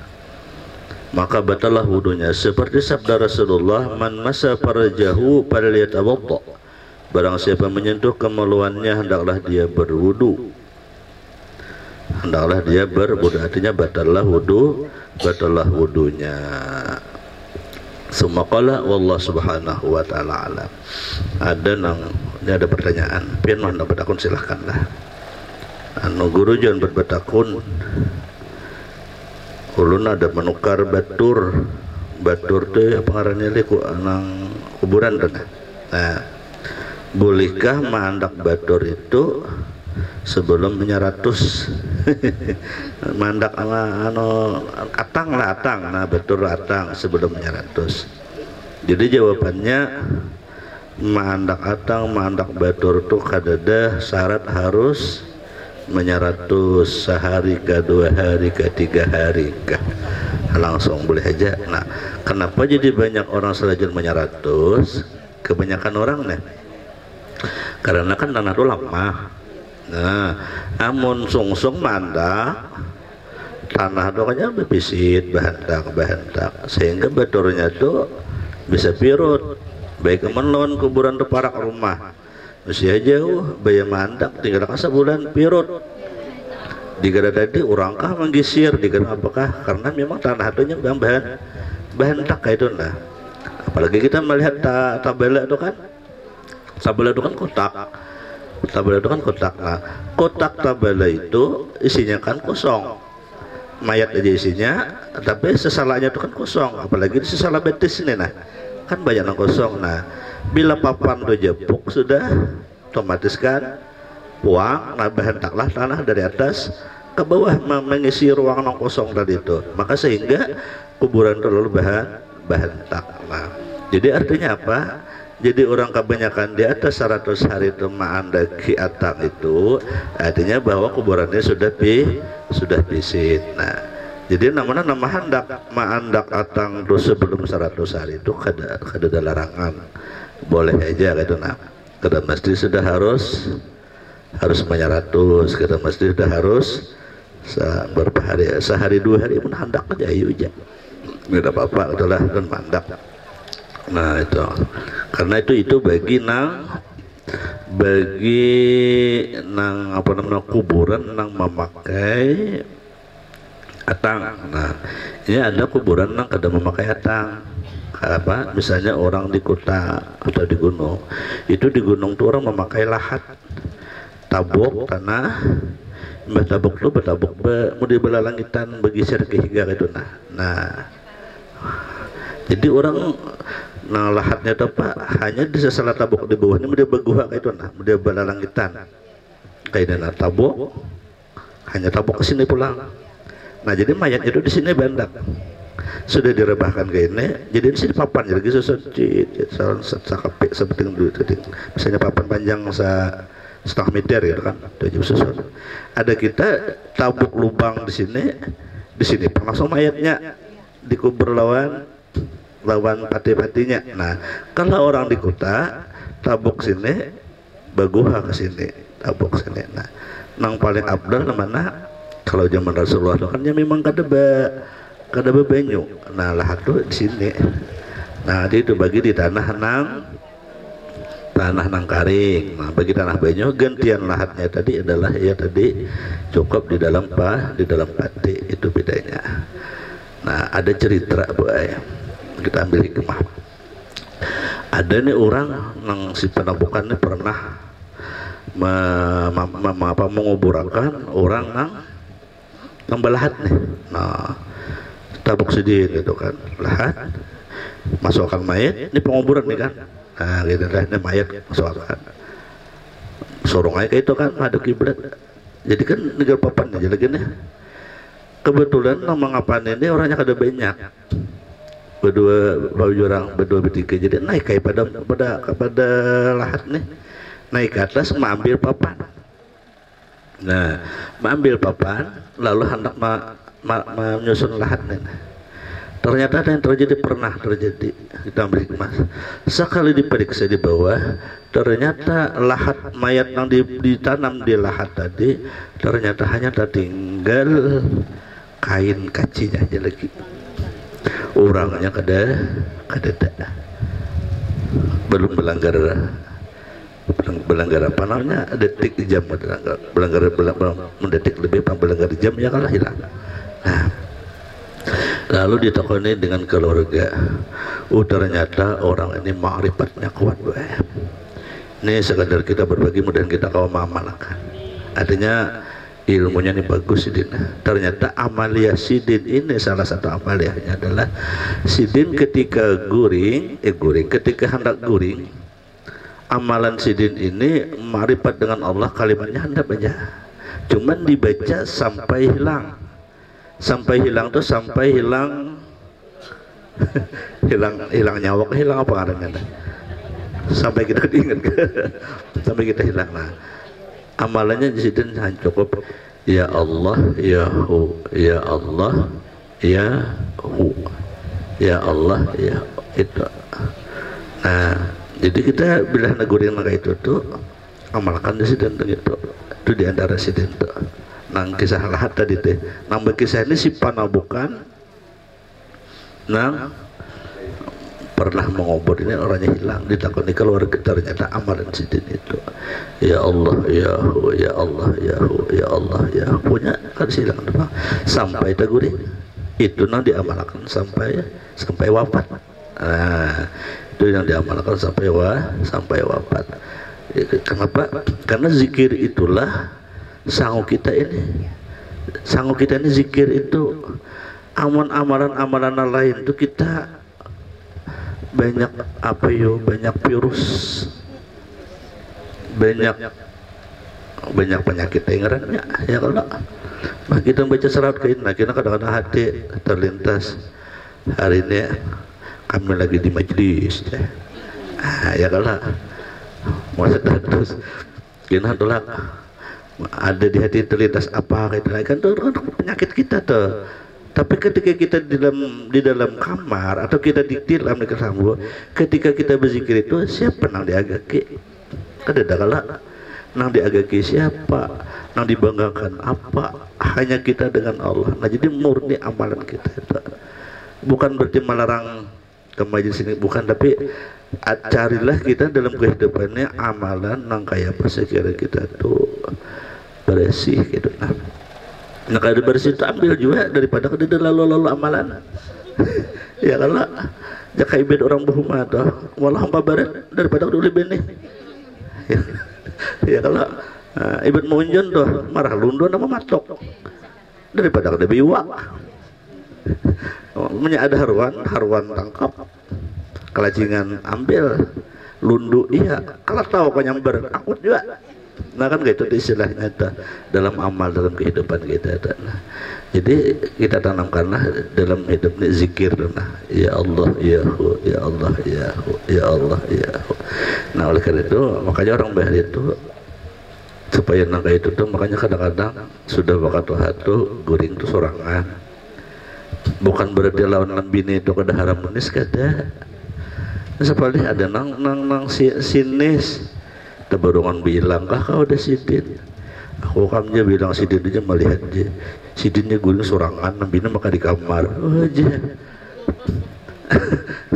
maka batalah wudunya, seperti sabda Rasulullah, man masa farajahu falyatawadda, barang siapa menyentuh kemaluannya hendaklah dia berwudu. Hendaklah dia berwudu, artinya batallah wudunya. Sumaqala wallahu subhanahu wa ta'ala alam. Ini ada pertanyaan, pian mana bertakun silahkanlah. Guru jangan berbetakun. Ulun ada menukar batur tu apa ngarannya liku nang kuburan tu. Nah, bolehkah mandak batur itu sebelum menyaratus? Mandak atang. Nah, batur atang sebelum menyaratus. Jadi jawabannya mandak atang, mandak batur tu kadada syarat harus menyaratus sehari ke 2 hari ke 3 hari kah, langsung boleh aja. Nah, kenapa jadi banyak orang selajur menyaratus? Kebanyakan orang nih karena kan tanah itu lama. Nah, amun sungsung mandak tanah itu kan bepisit bahantak sehingga baturnya tuh bisa pirut. Baik menlawan kuburan tu parak rumah usia jauh bayar mandak tinggal sebulan pirut. Dikira tadi orangkah menggisir, dikira apakah karena memang tanah itu bahan tak kayak itu. Nah, apalagi kita melihat tabela itu kan, tabela itu kan kotak. Nah, kotak tabela itu isinya kan kosong, mayat aja isinya, tapi sesalahnya itu kan kosong. Apalagi di sesalah betis ini, nah kan banyak yang kosong. Nah, bila papan itu jepuk sudah otomatis kan buang, nah bahentaklah tanah dari atas ke bawah mengisi ruang yang kosong tadi itu. Maka sehingga kuburan terlalu bahentak. Nah, jadi artinya apa? Jadi orang kebanyakan di atas 100 hari itu ma'andaki atang itu artinya bahwa kuburannya sudah pisit. Nah, jadi nama handak ma'andak atang itu sebelum 100 hari itu kada larangan, boleh aja gitu. Nah, kada mesti sudah harus menyaratus, kada mesti sudah harus berapa hari, sehari 2 hari pun handak aja ayo aja, tidak apa-apa itulah dan mandak. Nah, itu karena itu bagi nang apa namanya kuburan nang memakai atang. Nah, ini ada kuburan nang kada memakai atang. Apa misalnya orang di kota atau di gunung, itu di gunung tuh orang memakai lahat tabuk tanah, mbah tabuk tuh bertabuk mau belalangitan begisir ke higa itu. Nah jadi orang lahatnya itu apa hanya di sesalah tabuk di bawahnya dia berguhak itu, nah dia belalangitan kayak dana tabuk hanya tabuk ke sini pulang. Nah, jadi mayat itu di sini bandak sudah direbahkan ke ini, jadi di sini papan jadi sakapik seperti itu, misalnya papan panjang setengah meter gitu kan, ada kita tabuk lubang di sini langsung mayatnya dikubur lawan pati-patinya. Nah, kalau orang di kota tabuk sini baguha ke sini tabuk sini. Nah, nang paling abdal mana kalau zaman Rasulullah kan memang kada banyu. Nah, lahat tuh di sini. Nah, itu bagi di tanah nang karing. Nah, bagi tanah banyu gantian lahatnya tadi adalah ya tadi cukup di dalam pati, itu bedanya. Nah, ada cerita kita ambil hikmah. Ada nih orang nang si penabukan pernah menguburakan orang nang belahat nih. Nah, tabuk sidin gitu kan, lahat masukkan mayat, ini penguburan nih kan. Nah, gitu dah, ini mayat masukkan. Sorong aja kayak itu kan ada kiblat. Jadi kan negara papan aja lagi nih. Kebetulan nama ngapain ini orangnya kada banyak. Berdua orang, berdua bertiga. Jadi naik kayak pada lahat nih. Naik ke atas mengambil papan. Nah, mengambil papan lalu hendak menyusun lahat nih. Ternyata ada yang pernah terjadi kita ambil hikmah. Sekali diperiksa di bawah, ternyata lahat mayat yang ditanam di lahat tadi ternyata hanya tertinggal kain kacinya aja lagi. Orangnya kada belum melanggar apa namanya detik jam, melanggar mendetik lebih melanggar jam ya kalah hilang. Nah, lalu ditakoni dengan keluarga, ternyata orang ini ma'rifatnya kuat. Ini sekadar kita berbagi, mudah kita kawan mengamalkan. Artinya ilmunya ini bagus Sidin. Ternyata amalia Sidin ini salah satu amaliahnya adalah Sidin ketika ketika hendak guring, amalan Sidin ini ma'rifat dengan Allah, kalimatnya hendak baca, cuman dibaca sampai hilang. Sampai hilang tuh sampai hilang hilang nyawa, hilang apa karena sampai kita diingat sampai kita hilang. Nah, amalannya di situ cukup ya Allah ya Hu, ya Allah ya Hu, ya Allah ya itu. Nah, jadi kita bila negurin maka itu tuh amalkan di situ gitu. Itu di antara situ tuh. Nang kisah lahat tadi teh, nang kisah ini si panabukan nang pernah mengubur ini orangnya hilang, ditakoni keluarga, ternyata amalan sidin itu ya Allah ya Hu, ya Allah ya Hu, ya Allah ya Hu, punya kan hilang sampai teguri itu nang diamalkan sampai wafat. Nah, itu yang diamalkan sampai wafat. Kenapa? Karena zikir itulah sanggup kita ini zikir itu. Amalan lain itu kita banyak banyak virus, banyak penyakit dengarannya ya. Kalau kita baca serat kain, nah kita kadang-kadang hati terlintas, hari ini kami lagi di majelis ya kalau masa terus kita tolak ada di hati terlintas apa kan itu kan penyakit kita tuh. Tapi ketika kita di dalam kamar atau kita di dalam kamar, ketika kita berzikir itu siapa nang diagaki? Kada ada kala nang diagaki siapa, nang dibanggakan apa? Hanya kita dengan Allah. Nah, jadi murni amalan kita itu. Bukan berarti melarang ke majelis ini, bukan, tapi carilah kita dalam kehidupannya amalan nang kayak apa sekira kita tuh bersih gitu. Nah, kalau bersih itu ambil juga daripada kada lalu amalan. Ya kalau jaka ibad orang berhumah tuh walau hamba barat daripada udah lebih nih. Ya kalau ibad munjun tuh marah lundu nama matok daripada kada biwak. Ada haruan tangkap, kelacingan ambil, lundu iya, kalau tahu kau nyamber angkut juga. Nah kan gitu istilahnya itu dalam amal, dalam kehidupan kita. Nah, jadi kita tanamkanlah dalam hidup ini zikir, nah ya Allah ya Hu, ya Allah ya Hu, ya Allah ya Hu. Nah, oleh karena itu makanya orang bahar itu supaya nangka itu tuh, makanya kadang-kadang sudah bakat tuh guring tuh sorangan. Bukan berarti lawan bini itu kada harmonis, kada. Seperti ada nang sinis. Kebarongan bilang, kau udah sidin. Aku kamnya bilang sidin aja melihat aja. Sidinnya guling sorangan, nambina maka di kamar. Oh aja.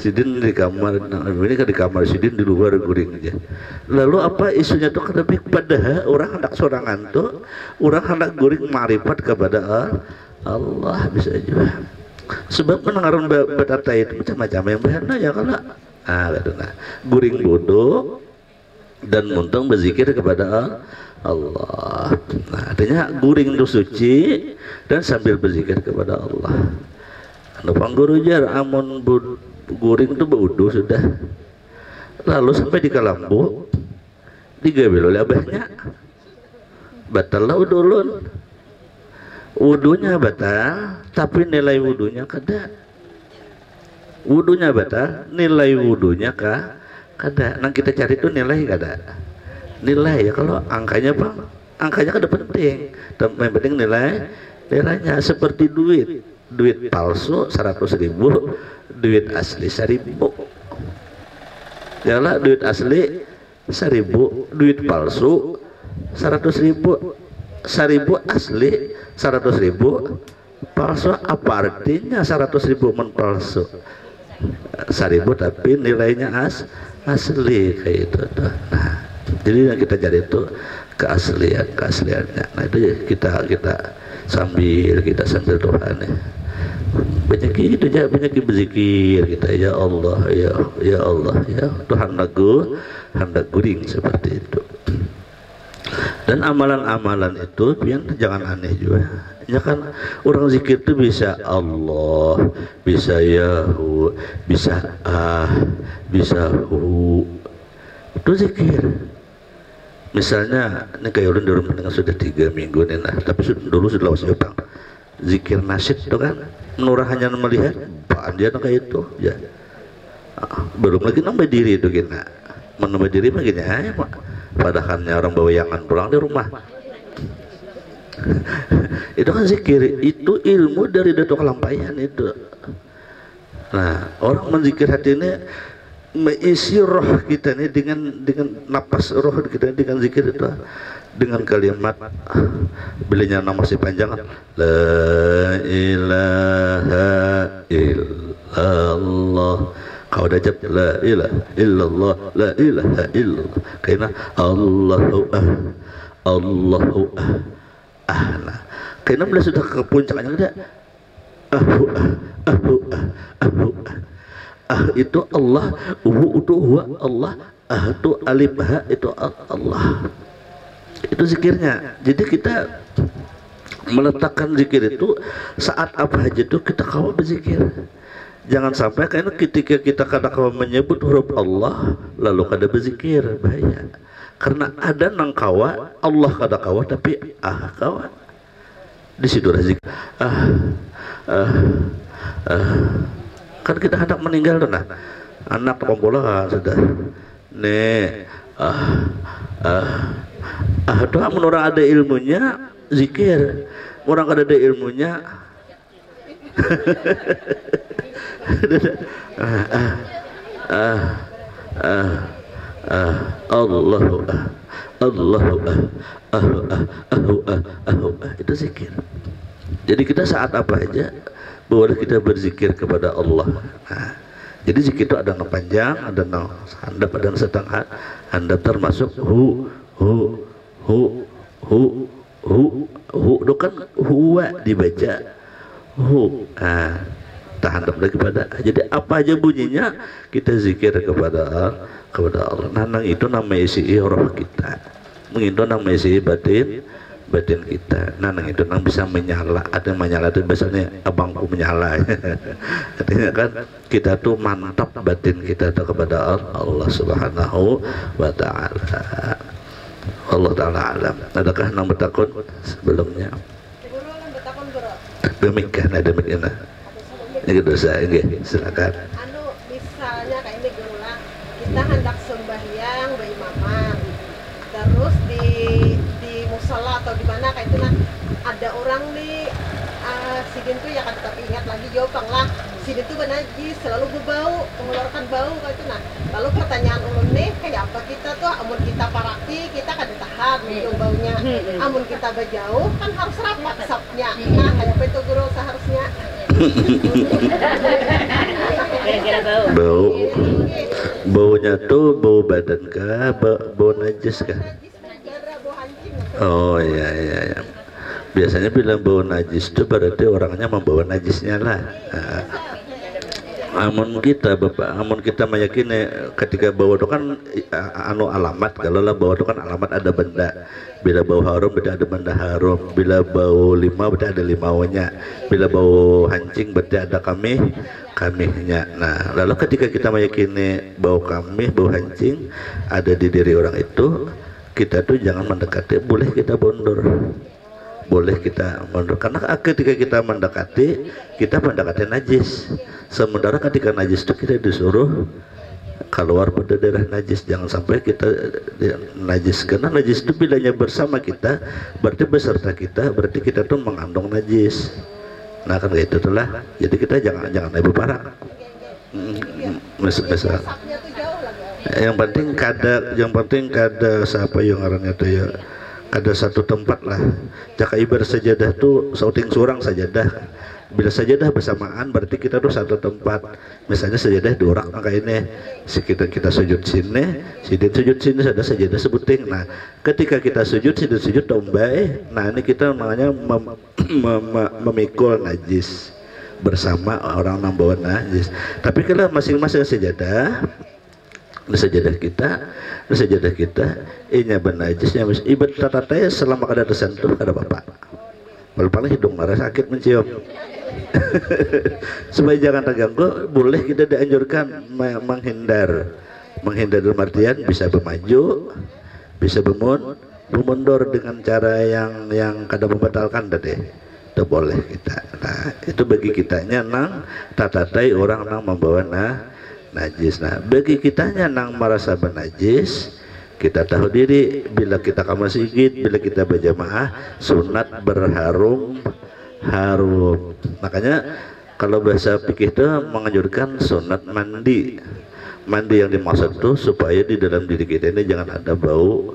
Sidin di kamar, ini kan di kamar, sidin di luar guling aja. Lalu apa isunya tuh? Tapi padahal orang hendak sorangan tuh, orang hendak guling ma'rifat kepada Allah bisa aja. Sebab mendengaran betata itu macam-macam yang benar ya kalau. Nah, guring bodoh. dan muntang berzikir kepada Allah. Nah, artinya guring itu suci dan sambil berzikir kepada Allah. Anu pangguru jar amun guring itu berwudu sudah. Lalu sampai di kalambu digambil oleh abahnya. Batal lah udulun. Wudunya batal, tapi nilai wudunya kada. Wudunya batal, nilai wudunya kada. Nah kita cari itu nilai kada. Nilai ya, kalau angkanya apa? Angkanya kada penting. Tapi yang penting nilainya seperti duit. Duit palsu 100.000, duit asli 1.000. Ya lah, duit asli 1.000, duit palsu 100.000. 1.000 asli, 100.000 palsu. Apa artinya 100.000 men palsu? 1.000 tapi nilainya asli kayak itu tuh. Nah, jadi yang kita cari itu keasliannya. Nah itu kita sambil Tuhan ya. Banyak gitu aja, banyak berzikir kita, ya Allah, ya Allah, ya Tuhan lagu hendak guring seperti itu. Dan amalan-amalan itu jangan aneh juga. Ya kan orang zikir itu bisa Allah, bisa Yahu, bisa bisa Hu. Itu zikir. Misalnya ini kayak orang di rumah dengan sudah 3 minggu nih, nah, tapi dulu sudah lawas Jepang. Zikir nasyid itu kan menurah hanya melihat apaan dia kayak itu ya. Belum lagi nambah diri itu kita. Menambah diri mah gini aja Pak. Padahalnya orang bawayangan pulang di rumah. Itu kan zikir, itu ilmu dari datuk kelampaian itu. Nah, orang menzikir hati ini mengisi roh kita ini dengan napas roh kita dengan zikir itu, dengan kalimat belinya nama si panjang la ilaha illallah. Kau dah jawab la ilaha illallah, la ilaha illallah. Karena Allahu nah, karena bila sudah ke puncaknya ada itu Allah, itu huwa Allah, itu alif ha itu Allah. Itu zikirnya. Jadi kita meletakkan zikir itu saat apa aja itu kita kawal berzikir. Jangan sampai karena ketika kita kadang-kadang menyebut huruf Allah lalu kada berzikir, bahaya. Karena ada nang kawa Allah kada kawa tapi kawa. Di situ zikir. Kan kita hendak meninggal tuh, nah anak kompola sudah nih doa menurut ada ilmunya zikir, orang kada ada ilmunya itu zikir. Jadi kita saat apa aja boleh kita berzikir kepada Allah. Nah, jadi zikir itu ada yang panjang, ada yang handap, ada yang setengah handap, termasuk hu itu kan huwa dibaca hu. Nah, tahandap lagi pada. Jadi apa aja bunyinya kita zikir kepada Allah. Nah, itu nama isi roh kita. Mengindo nama isi batin kita. Nah, itu nang bisa menyala. Ada yang menyala itu biasanya abangku menyala. Artinya kan kita tuh mantap batin kita tuh kepada Allah Subhanahu wa taala. Allah taala alam. Adakah nang bertakun sebelumnya? Demikian ada demikian. Ini dosa ini silakan. Misalnya kayak ini guru lah, kita hendak sembahyang berimaman, terus di musola atau di mana kayak itu nah ada orang nih sidin tuh ya kan, tapi ingat lagi jawab lah sidin tuh najis, selalu berbau, mengeluarkan bau kayak itu nah. Lalu pertanyaan ulun nih kayak apa kita tuh amun kita paraki kita kan ditahan mencium baunya, amun kita berjauh kan harus rapat sapnya. Nah kayak apa itu guru seharusnya? Baunya tuh bau badan kah, bau najis kah? Oh iya. Biasanya bilang bau najis itu berarti orangnya membawa najisnya lah. amun kita bapak, amun kita meyakini ketika bau itu kan anu alamat, kalau lah bau itu kan alamat ada benda. Bila bau harum berarti ada benda harum, bila bau limau berarti ada limaunya, bila bau hancing berarti ada kamihnya. Nah lalu ketika kita meyakini bau kamih, bau hancing ada di diri orang itu, kita tuh jangan mendekati, boleh kita mundur. Boleh kita mundur, karena ketika kita mendekati najis. Sementara ketika najis itu kita disuruh keluar pada daerah najis, jangan sampai kita najis, karena najis itu bilanya bersama kita berarti beserta kita, berarti kita tuh mengandung najis. Nah kan gitu itulah, jadi kita jangan ibu parah. Misal yang penting kada siapa yang orangnya tuh ya, ada satu tempat lah. Jaka ibarat sajadah tuh sauting surang sajadah. Bila sajadah bersamaan berarti kita tuh satu tempat. Misalnya sajadah dua orang maka ini kita sujud sini, sidin sujud sini, ada sajadah sebuting. Nah, ketika kita sujud sidin sujud tombai. Nah, ini kita namanya memikul najis bersama orang yang bawa najis. Tapi kalau masing-masing sajadah kita inya benajisnya ibarat tatataya selama kada tersentuh kada bapak, paling hidung marah sakit mencium. Supaya jangan terganggu, boleh kita dianjurkan menghindar dalam artian bisa bermaju, bisa bermundur dengan cara yang kada membatalkan tadi, itu boleh kita. Nah itu bagi kitanya nang tatatai orang nang membawa najis. Nah bagi kitanya nang merasa benajis, kita tahu diri bila kita ke masjid, bila kita berjamaah sunat berharum. Makanya kalau bahasa fikih itu menganjurkan sunat mandi yang dimaksud itu supaya di dalam diri kita ini jangan ada bau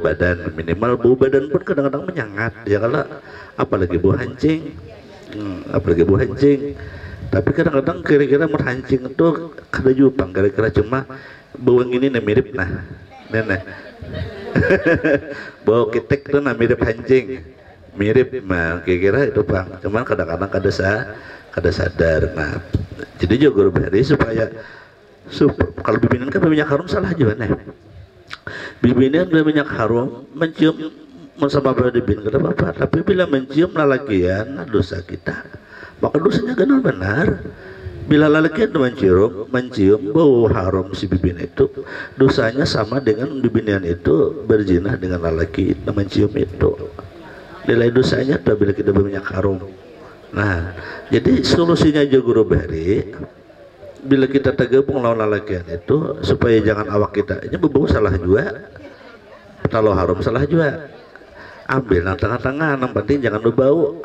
badan. Minimal bau badan pun kadang-kadang menyengat ya, kalau apalagi bau hancing, tapi kadang-kadang kira-kira merhancing itu kada jupang, kira-kira cuma bau ini mirip nenek bau ketek tuh mirip hancing, mirip mah kira-kira itu bang, cuman kadang-kadang kada sadar. Nah jadi juga berbeda supaya kalau bibinan kan minyak harum salah juga nih, bibinan minyak harum mencium sama bibin kada apa-apa, tapi bila mencium lalakian dosa kita, maka dosanya benar. Bila lalakian mencium bau harum si bibin itu, dosanya sama dengan bibinian itu berzina dengan lalaki itu mencium itu, nilai dosanya tuh bila kita berminyak harum. Nah jadi solusinya juga guru beri, bila kita tergabung lawan lalakian itu supaya jangan awak kita ini berbau salah juga, kalau harum salah juga, ambil nang tengah-tengah, yang penting jangan berbau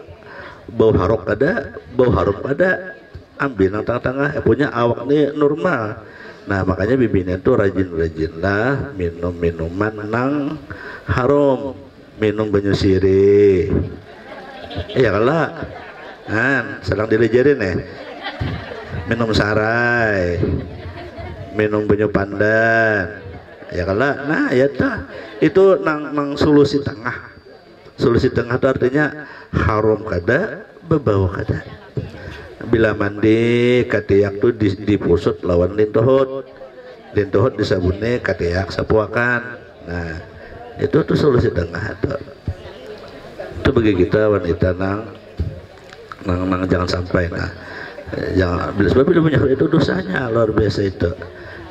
harum kada, ambil nang tengah-tengah punya awak nih normal. Nah makanya bibinnya tuh rajin-rajinlah minum minuman nang harum, minum banyu sirih iya kalau sedang dilejarin minum sarai, minum banyu pandan ya kalau ya itu nang solusi tengah itu artinya harum kada, berbau kada. Bila mandi katiak tuh dipusut lawan lintohot disabune katiak sapuakan. Nah itu tuh solusi tengah itu bagi kita wanita nang jangan sampai jangan sebab bila banyak itu dosanya luar biasa itu.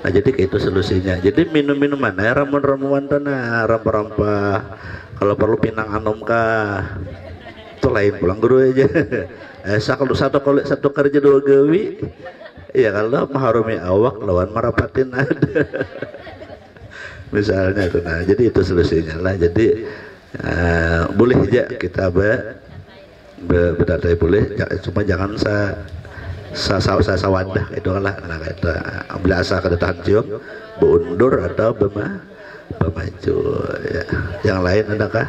Nah jadi kayak itu solusinya. Jadi minum-minuman ramuan-ramuan tanah, rampah-rampah, kalau perlu pinang anom kah itu lain pulang guru aja. Satu kerja dua gawi ya, kalau mengharumi awak lawan merapatin ada misalnya itu. Nah jadi itu solusinya lah. Jadi boleh aja kita berdatai boleh, cuma jangan sawadah itu lah. Nah kita ambil asa kedatangan cium beundur atau bermaju ya. Yang lain adakah?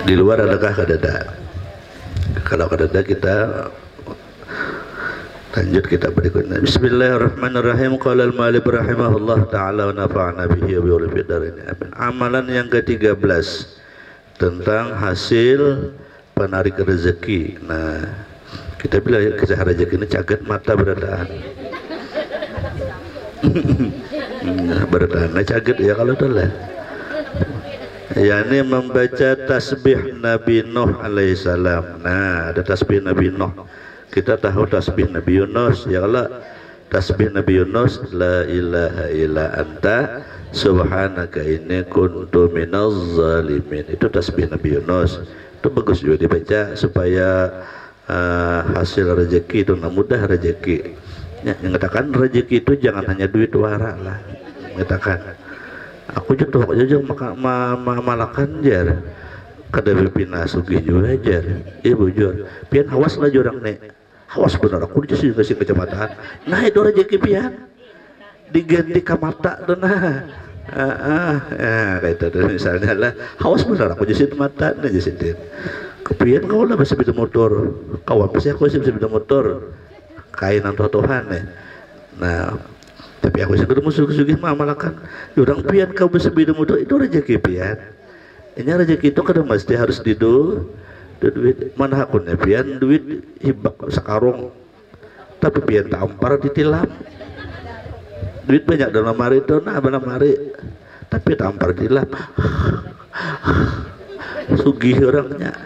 Di luar adakah kadada? Kalau kadada kita Lanjut kita berikutnya. Bismillahirrahmanirrahim. Qala al-mu'allif rahimahullah ta'ala wa nafa'ana bihi wa bi ulumid darin. Amalan yang ke-13 tentang hasil penarik rezeki. Nah, kita bilang kisah rezeki ini caget mata berataan. Berataan caget ya kalau itu lah. Yani membaca tasbih Nabi Nuh alaihissalam. Nah, ada tasbih Nabi Nuh. Kita tahu tasbih Nabi Yunus, ya Allah. Tasbih Nabi Yunus, la ilaha illa anta subhanaka inni kuntu minaz zalimin. Itu tasbih Nabi Yunus. Itu bagus juga dibaca supaya hasil rezeki itu mudah rezeki. Ya, mengatakan rezeki itu jangan hanya duit wara lah. Mengatakan aku jatuh malakan jar kada pipina sugih juga jar. Ibu jur, pian hawas lah jurang nek. Hawas benar aku di sini kecamatan. Nah itu rezeki pian diganti ka mata tuh nah. Kayak itu misalnya lah hawas benar aku di sini mata nah di sini. Kepian kau lah bisa sepeda motor. Kawan pasti aku bisa sepeda motor. Kain atau Tuhan ya. Nah, tapi aku sih ketemu sugih mah malakan. Jurang pian kau bisa sepeda motor itu rezeki pian. Ini rezeki itu kadang mesti harus duit mana akunnya pian duit hibak sekarung tapi pian tampar ditilam duit banyak dalam lemari itu nah dalam lemari tapi tampar ditilam sugih orangnya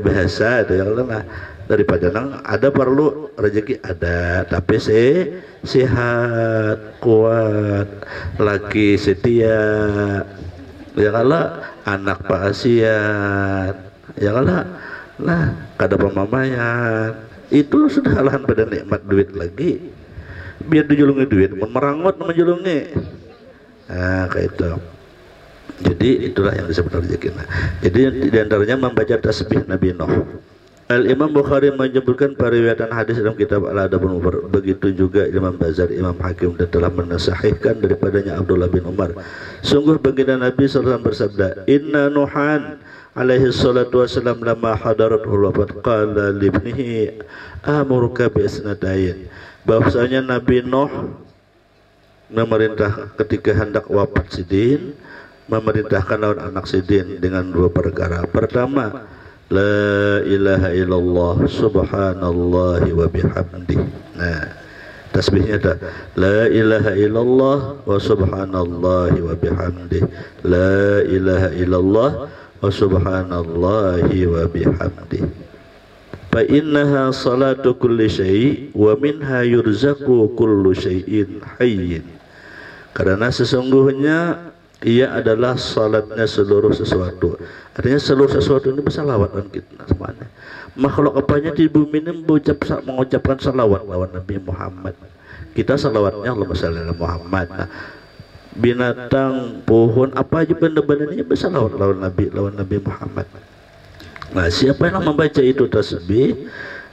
bahasa itu yang lemah daripada nang ada perlu rezeki ada tapi sehat kuat laki setia ya kalau anak pasiat ya kalau lah kada pemamayan itu sudah alahan pada nikmat duit lagi biar dijulungi duit merangot menjulungi nah kayak itu jadi itulah yang disebut rezeki. Nah, jadi diantaranya membaca tasbih Nabi Nuh. Al-Imam Bukhari menyebutkan periwayatan hadis dalam kitab Al-Adabul Mufrad. Begitu juga Imam Bazar, Imam Hakim dan telah menasahihkan daripadanya Abdullah bin Umar. Sungguh baginda Nabi SAW bersabda, Inna Nuhan alaihi salatu wassalam lama hadaratul wafat qala libnihi amuruka bi isnadain. Bahwasanya Nabi Nuh memerintah ketika hendak wafat Sidin, memerintahkan lawan anak Sidin dengan dua perkara. Pertama, la ilaha illallah subhanallahi wa bihamdih. Nah, tasbihnya dah la ilaha illallah wa subhanallahi wa bihamdih. La ilaha illallah wa subhanallahi wa bihamdih. Fa innaha salatu kulli syai' wa minha yurzaqu kullu syai'in hayyin. Karena sesungguhnya ia adalah salatnya seluruh sesuatu. Artinya seluruh sesuatu ini bersalawat kan kita semuanya. Makhluk apanya di bumi ini mengucapkan salawat lawan Nabi Muhammad. Kita salawatnya Allahumma shalli ala Muhammad. Nah, binatang, pohon, apa aja benda-benda ini bersalawat lawan Nabi Muhammad. Nah, siapa yang membaca itu tasbih,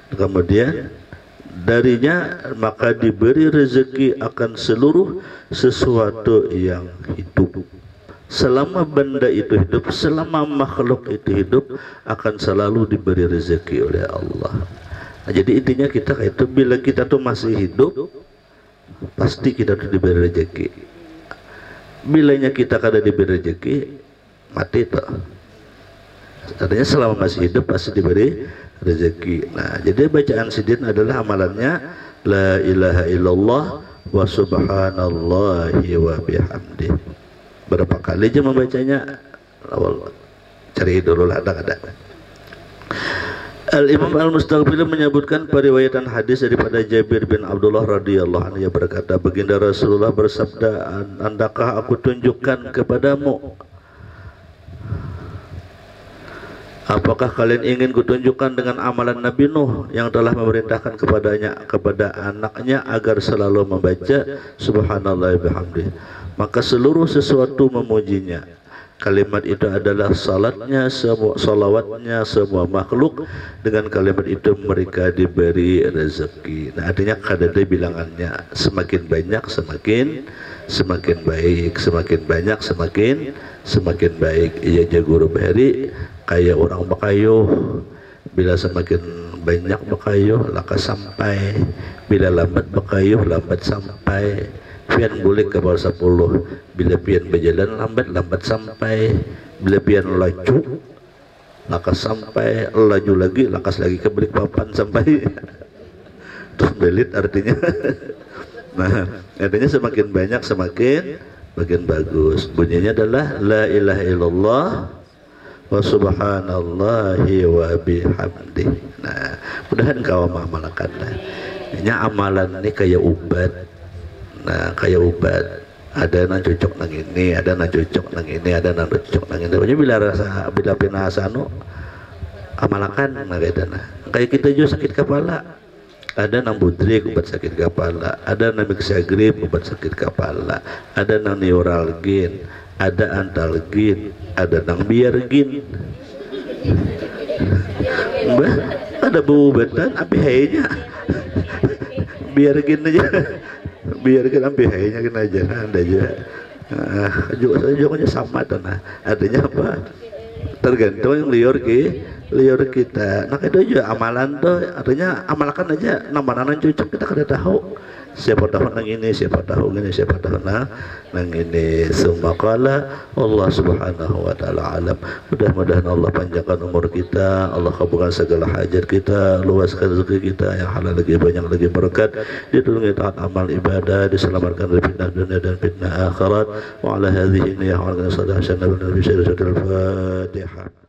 kemudian darinya maka diberi rezeki akan seluruh sesuatu yang hidup. Selama benda itu hidup, selama makhluk itu hidup, akan selalu diberi rezeki oleh Allah. Nah, jadi intinya kita itu bila kita tuh masih hidup, pasti kita tuh diberi rezeki. Bilanya kita kada diberi rezeki, mati tuh. Artinya selama masih hidup pasti diberi rezeki. Nah, jadi bacaan Sidin adalah amalannya la ilaha illallah wa subhanallahi wa bihamdih. Berapa kali aja membacanya? Awal cari dulu lah ada. Al-Imam Al-Mustaghfir menyebutkan periwayatan hadis daripada Jabir bin Abdullah radhiyallahu anhu yang berkata, baginda Rasulullah bersabda, andakah aku tunjukkan kepadamu apakah kalian ingin kutunjukkan dengan amalan Nabi Nuh yang telah memerintahkan kepada anaknya agar selalu membaca subhanallah bihamdih, maka seluruh sesuatu memujinya. Kalimat itu adalah salatnya, semua salawatnya semua makhluk. Dengan kalimat itu mereka diberi rezeki. Nah, artinya kadada bilangannya semakin banyak semakin baik, semakin banyak semakin baik. Ia guru beri kayak orang bakayuh Bila semakin banyak bakayuh laka sampai, bila lambat bakayuh lambat sampai. Pian bulik ke bawah 10, bila pian berjalan lambat sampai, bila pian laju laka sampai, laju lagi lakas lagi ke balik papan sampai. Terus belit artinya. Nah, artinya semakin banyak semakin bagus. Bunyinya adalah la ilaha illallah wa subhanallahi wa bihamdih. Nah, mudahan kau mengamalkanlah. Ini amalan ini kayak obat. Nah, kayak obat. Ada yang cocok nang ini, ada yang cocok nang ini, ada yang cocok nang ini. Jadi bila pinasa anu amalkan kayak kita juga sakit kepala. Ada nang budrik obat sakit kepala, ada nang mixagrip obat sakit kepala, ada nang neuralgin, ada antalgin, ada nang biargin. Ada obatan api hainya. Biargin aja. Biargin api hainya kan aja. Ada juga sama tuh. Nah, artinya apa? Tergantung liur kita. Nah, itu juga amalan tuh, artinya amalkan aja nama-nama cocok kita kada tahu. Siapa tahu nang ini, siapa tahu gini, siapa tahu nang ini. Semua kala Allah Subhanahu wa taala alam. Mudah-mudahan Allah panjangkan umur kita, Allah kabulkan segala hajat kita, luaskan rezeki kita yang halal lagi banyak lagi berkat, ditulungi taat amal ibadah, diselamatkan dari fitnah dunia dan fitnah akhirat. Wa ala hadhihi niyyah wa ala sallallahu alaihi wasallam. Al-Fatihah.